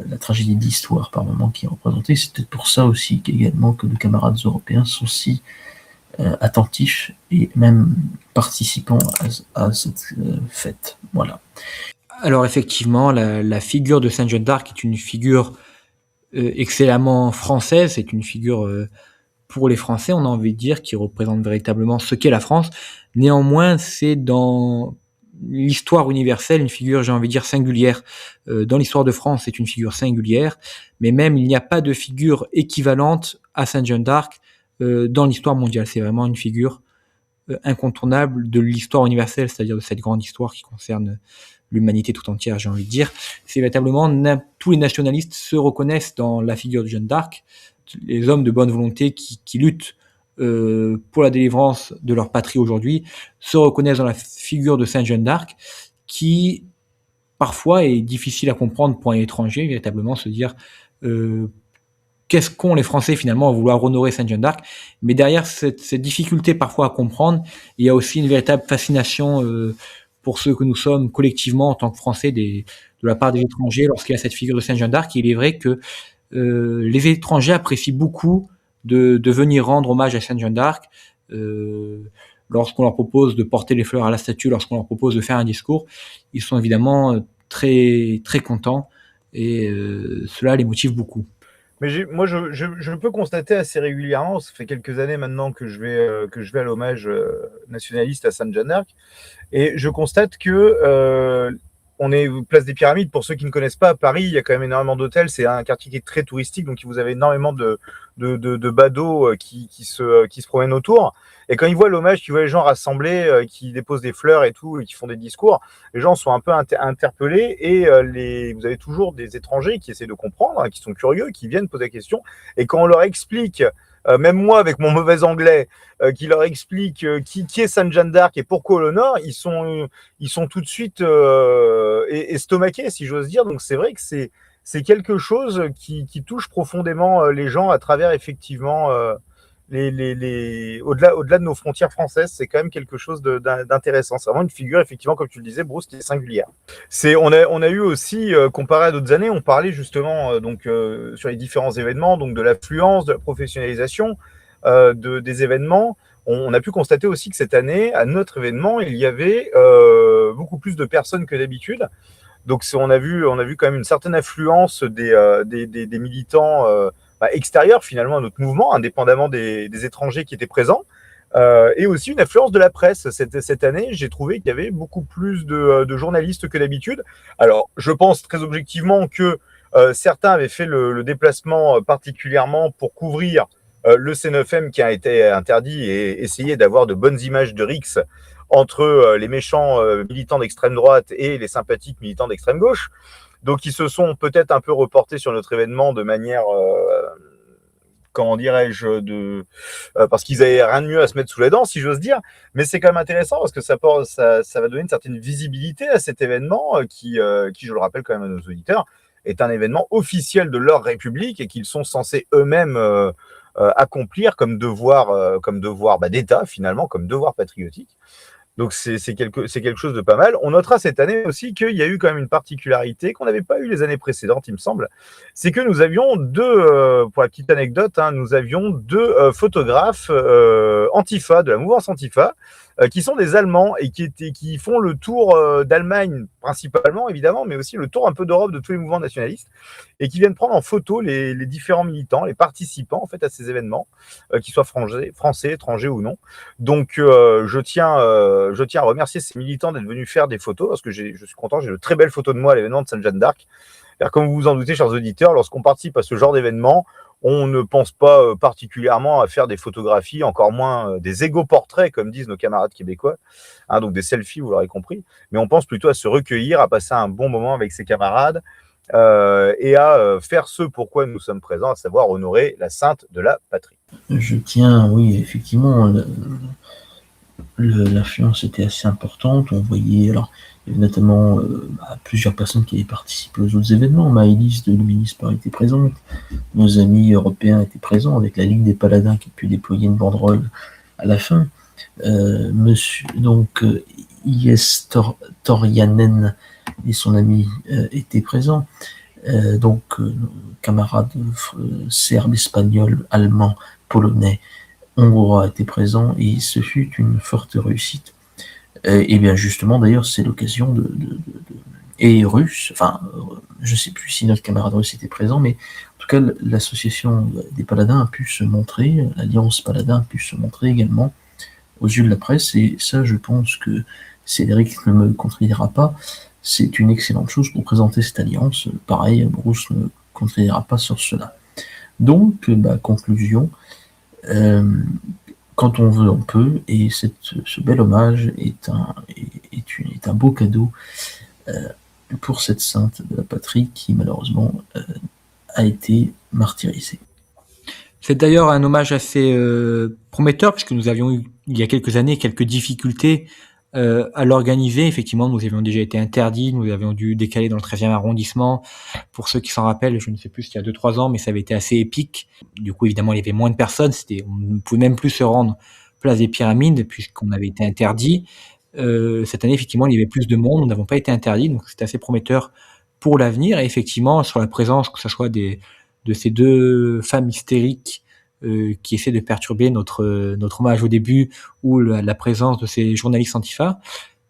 la tragédie d'histoire par moment qui est représentée. C'est peut-être pour ça aussi qu'également que nos camarades européens sont si attentifs et même participants à cette fête. Voilà.
Alors effectivement, la figure de Sainte Jeanne d'Arc est une figure excellemment française, c'est une figure pour les Français, on a envie de dire, qui représente véritablement ce qu'est la France. Néanmoins, c'est dans l'histoire universelle une figure, j'ai envie de dire, singulière. Dans l'histoire de France, c'est une figure singulière, mais même il n'y a pas de figure équivalente à Sainte Jeanne d'Arc dans l'histoire mondiale. C'est vraiment une figure incontournable de l'histoire universelle, c'est-à-dire de cette grande histoire qui concerne l'humanité tout entière, j'ai envie de dire. C'est véritablement, tous les nationalistes se reconnaissent dans la figure de Jeanne d'Arc, les hommes de bonne volonté qui luttent pour la délivrance de leur patrie aujourd'hui se reconnaissent dans la figure de Sainte Jeanne d'Arc, qui parfois est difficile à comprendre pour un étranger, véritablement se dire qu'est-ce qu'ont les Français finalement à vouloir honorer Sainte Jeanne d'Arc. Mais derrière cette difficulté parfois à comprendre, il y a aussi une véritable fascination pour ceux que nous sommes collectivement en tant que Français de la part des étrangers lorsqu'il y a cette figure de Sainte Jeanne d'Arc. Il est vrai que les étrangers apprécient beaucoup de venir rendre hommage à Sainte Jeanne d'Arc lorsqu'on leur propose de porter les fleurs à la statue, lorsqu'on leur propose de faire un discours. Ils sont évidemment très, très contents et cela les motive beaucoup.
Mais moi, je peux constater assez régulièrement, ça fait quelques années maintenant que je vais à l'hommage nationaliste à Sainte Jeanne d'Arc, et je constate que on est place des Pyramides. Pour ceux qui ne connaissent pas, à Paris, il y a quand même énormément d'hôtels. C'est un quartier qui est très touristique, donc vous avez énormément de badauds qui se promènent autour. Et quand ils voient l'hommage, qu'ils voient les gens rassemblés, qui déposent des fleurs et tout, et qui font des discours, les gens sont un peu interpellés. Et vous avez toujours des étrangers qui essaient de comprendre, hein, qui sont curieux, qui viennent poser la question. Et quand on leur explique, même moi avec mon mauvais anglais, qui leur explique qui est Sainte Jeanne d'Arc et pourquoi on l'honore, ils sont tout de suite estomaqués, si j'ose dire. Donc c'est vrai que c'est quelque chose qui touche profondément les gens à travers effectivement au-delà de nos frontières françaises. C'est quand même quelque chose d'intéressant. C'est vraiment une figure, effectivement, comme tu le disais, Bruce, qui est singulière. On a eu aussi, comparé à d'autres années, on parlait justement sur les différents événements, donc de l'affluence, de la professionnalisation des événements. On a pu constater aussi que cette année, à notre événement, il y avait beaucoup plus de personnes que d'habitude. Donc on a vu quand même une certaine affluence des militants extérieurs finalement à notre mouvement, indépendamment des étrangers qui étaient présents, et aussi une affluence de la presse. Cette année, j'ai trouvé qu'il y avait beaucoup plus de journalistes que d'habitude. Alors, je pense très objectivement que certains avaient fait le déplacement particulièrement pour couvrir le C9M qui a été interdit et essayer d'avoir de bonnes images de Rix entre les méchants militants d'extrême droite et les sympathiques militants d'extrême gauche. Donc, ils se sont peut-être un peu reportés sur notre événement de manière, comment dirais-je, parce qu'ils avaient rien de mieux à se mettre sous la dent, si j'ose dire. Mais c'est quand même intéressant parce que ça va donner une certaine visibilité à cet événement qui, je le rappelle quand même à nos auditeurs, est un événement officiel de leur République et qu'ils sont censés eux-mêmes accomplir comme devoir d'État finalement, comme devoir patriotique. Donc c'est quelque chose de pas mal. On notera cette année aussi qu'il y a eu quand même une particularité qu'on n'avait pas eu les années précédentes, il me semble. C'est que nous avions pour la petite anecdote, nous avions deux photographes Antifa, de la mouvance Antifa, qui sont des Allemands et qui font le tour d'Allemagne principalement, évidemment, mais aussi le tour un peu d'Europe de tous les mouvements nationalistes et qui viennent prendre en photo les différents militants, les participants en fait à ces événements, qu'ils soient français, étrangers ou non. Donc je tiens à remercier ces militants d'être venus faire des photos parce que je suis content, j'ai de très belles photos de moi à l'événement de Sainte-Jeanne d'Arc. Alors, comme vous vous en doutez, chers auditeurs, lorsqu'on participe à ce genre d'événement, on ne pense pas particulièrement à faire des photographies, encore moins des égo-portraits, comme disent nos camarades québécois, donc des selfies, vous l'aurez compris, mais on pense plutôt à se recueillir, à passer un bon moment avec ses camarades et à faire ce pourquoi nous sommes présents, à savoir honorer la sainte de la patrie.
Je tiens, oui, effectivement, l'influence était assez importante. On voyait, alors, il y avait notamment plusieurs personnes qui avaient participé aux autres événements. Maëlys de Luminis était présente, nos amis européens étaient présents, avec la Ligue des Paladins qui a pu déployer une banderole à la fin. I.S. Torianen et son ami étaient présents. Camarades serbes, espagnols, allemands, polonais, hongrois étaient présents et ce fut une forte réussite. Et bien justement, d'ailleurs, c'est l'occasion et russe, je ne sais plus si notre camarade russe était présent, mais en tout cas, l'association des Paladins a pu se montrer, l'Alliance Paladin a pu se montrer également aux yeux de la presse, et ça, je pense que Cédric ne me contredira pas, c'est une excellente chose pour présenter cette alliance. Pareil, Bruce ne contredira pas sur cela. Donc, conclusion, quand on veut, on peut, et ce bel hommage est un beau cadeau pour cette sainte de la patrie qui, malheureusement, a été martyrisée.
C'est d'ailleurs un hommage assez prometteur, puisque nous avions eu, il y a quelques années, quelques difficultés à l'organiser. Effectivement, nous avions déjà été interdits, nous avions dû décaler dans le 13e arrondissement. Pour ceux qui s'en rappellent, je ne sais plus s'il y a 2-3 ans, mais ça avait été assez épique. Du coup, évidemment, il y avait moins de personnes, on ne pouvait même plus se rendre place des Pyramides, puisqu'on avait été interdit. Cette année, effectivement, il y avait plus de monde, nous n'avons pas été interdits, donc c'est assez prometteur pour l'avenir. Et effectivement, sur la présence, que ce soit de ces deux femmes hystériques qui essaient de perturber notre hommage au début, ou la présence de ces journalistes Antifa,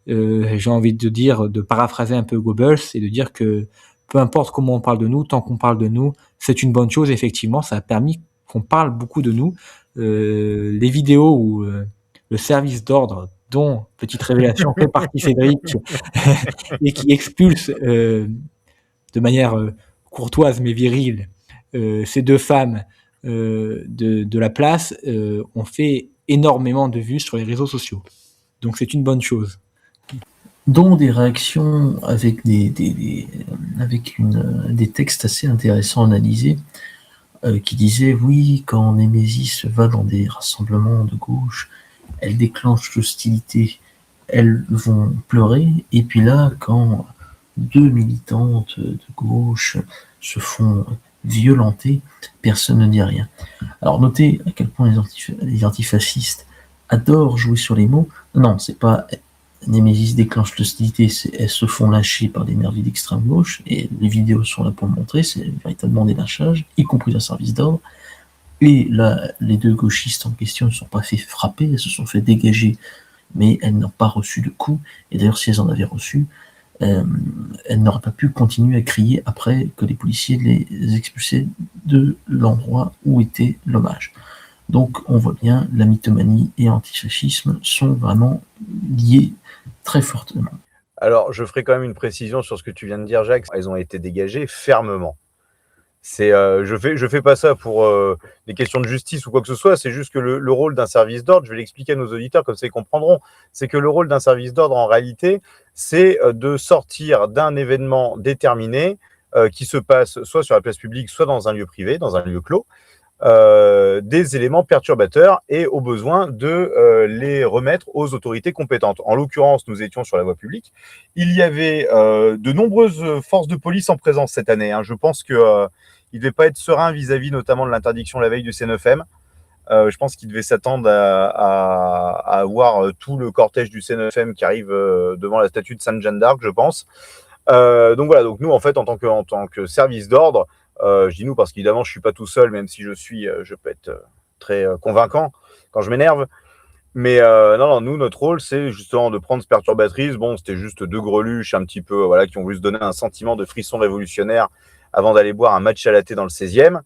j'ai envie de paraphraser un peu Goebbels et de dire que peu importe comment on parle de nous, tant qu'on parle de nous, c'est une bonne chose. Effectivement, ça a permis qu'on parle beaucoup de nous. Les vidéos où le service d'ordre, dont, petite révélation, fait partie Cédric, et qui expulse de manière courtoise mais virile ces deux femmes de la place, ont fait énormément de vues sur les réseaux sociaux. Donc c'est une bonne chose.
Dont des réactions avec des textes assez intéressants analysés, qui disaient oui, quand Némésis va dans des rassemblements de gauche, elle déclenche l'hostilité, elles vont pleurer, et puis là, quand deux militantes de gauche se font violenter, personne ne dit rien. Alors notez à quel point les antifascistes adorent jouer sur les mots. Non, c'est pas Némésis déclenche l'hostilité, elles se font lyncher par des nervis d'extrême gauche, et les vidéos sont là pour le montrer, c'est véritablement des lynchages, y compris un service d'ordre. Et là, les deux gauchistes en question ne se sont pas fait frapper, elles se sont fait dégager, mais elles n'ont pas reçu de coups, et d'ailleurs si elles en avaient reçu, elles n'auraient pas pu continuer à crier après que les policiers les expulsaient de l'endroit où était l'hommage. Donc on voit bien, la mythomanie et l'antifascisme sont vraiment liés très fortement.
Alors, je ferai quand même une précision sur ce que tu viens de dire, Jacques. Elles ont été dégagées fermement. Je fais pas ça pour des questions de justice ou quoi que ce soit, c'est juste que le rôle d'un service d'ordre, je vais l'expliquer à nos auditeurs comme ça ils comprendront, c'est que le rôle d'un service d'ordre en réalité, c'est de sortir d'un événement déterminé qui se passe soit sur la place publique, soit dans un lieu privé, dans un lieu clos, des éléments perturbateurs et au besoin de les remettre aux autorités compétentes. En l'occurrence, nous étions sur la voie publique. Il y avait de nombreuses forces de police en présence cette année. Je pense que il devait pas être serein vis-à-vis notamment de l'interdiction la veille du C9M. Je pense qu'il devait s'attendre à voir tout le cortège du C9M qui arrive devant la statue de Sainte Jeanne d'Arc, je pense. Donc voilà, donc nous en fait en tant que service d'ordre, je dis nous parce qu'évidemment je suis pas tout seul, même si je peux être très convaincant quand je m'énerve. Mais non, nous notre rôle c'est justement de prendre cette perturbatrice. Bon, c'était juste deux greluches un petit peu, voilà, qui ont voulu se donner un sentiment de frisson révolutionnaire avant d'aller boire un match à la thé dans le 16e.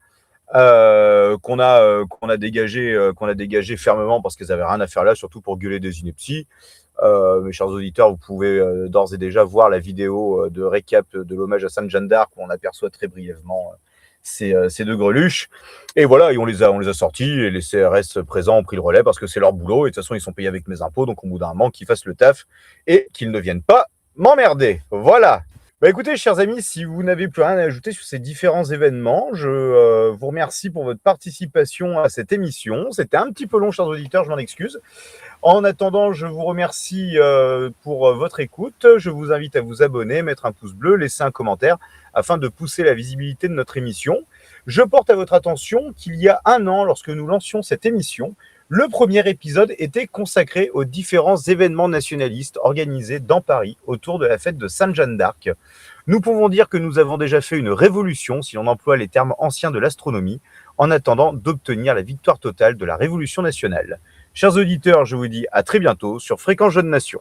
Qu'on a dégagé fermement parce qu'ils avaient rien à faire là, surtout pour gueuler des inepties. Mes chers auditeurs, vous pouvez d'ores et déjà voir la vidéo de récap de l'hommage à Sainte Jeanne d'Arc où on aperçoit très brièvement ces deux greluches. Et voilà, et on les a sortis et les CRS présents ont pris le relais parce que c'est leur boulot et de toute façon ils sont payés avec mes impôts, donc au bout d'un moment qu'ils fassent le taf et qu'ils ne viennent pas m'emmerder. Voilà. Bah écoutez, chers amis, si vous n'avez plus rien à ajouter sur ces différents événements, je vous remercie pour votre participation à cette émission. C'était un petit peu long, chers auditeurs, je m'en excuse. En attendant, je vous remercie pour votre écoute. Je vous invite à vous abonner, mettre un pouce bleu, laisser un commentaire afin de pousser la visibilité de notre émission. Je porte à votre attention qu'il y a un an, lorsque nous lancions cette émission, le premier épisode était consacré aux différents événements nationalistes organisés dans Paris autour de la fête de Sainte Jeanne d'Arc. Nous pouvons dire que nous avons déjà fait une révolution, si on emploie les termes anciens de l'astronomie, en attendant d'obtenir la victoire totale de la Révolution nationale. Chers auditeurs, je vous dis à très bientôt sur Fréquence Jeune Nation.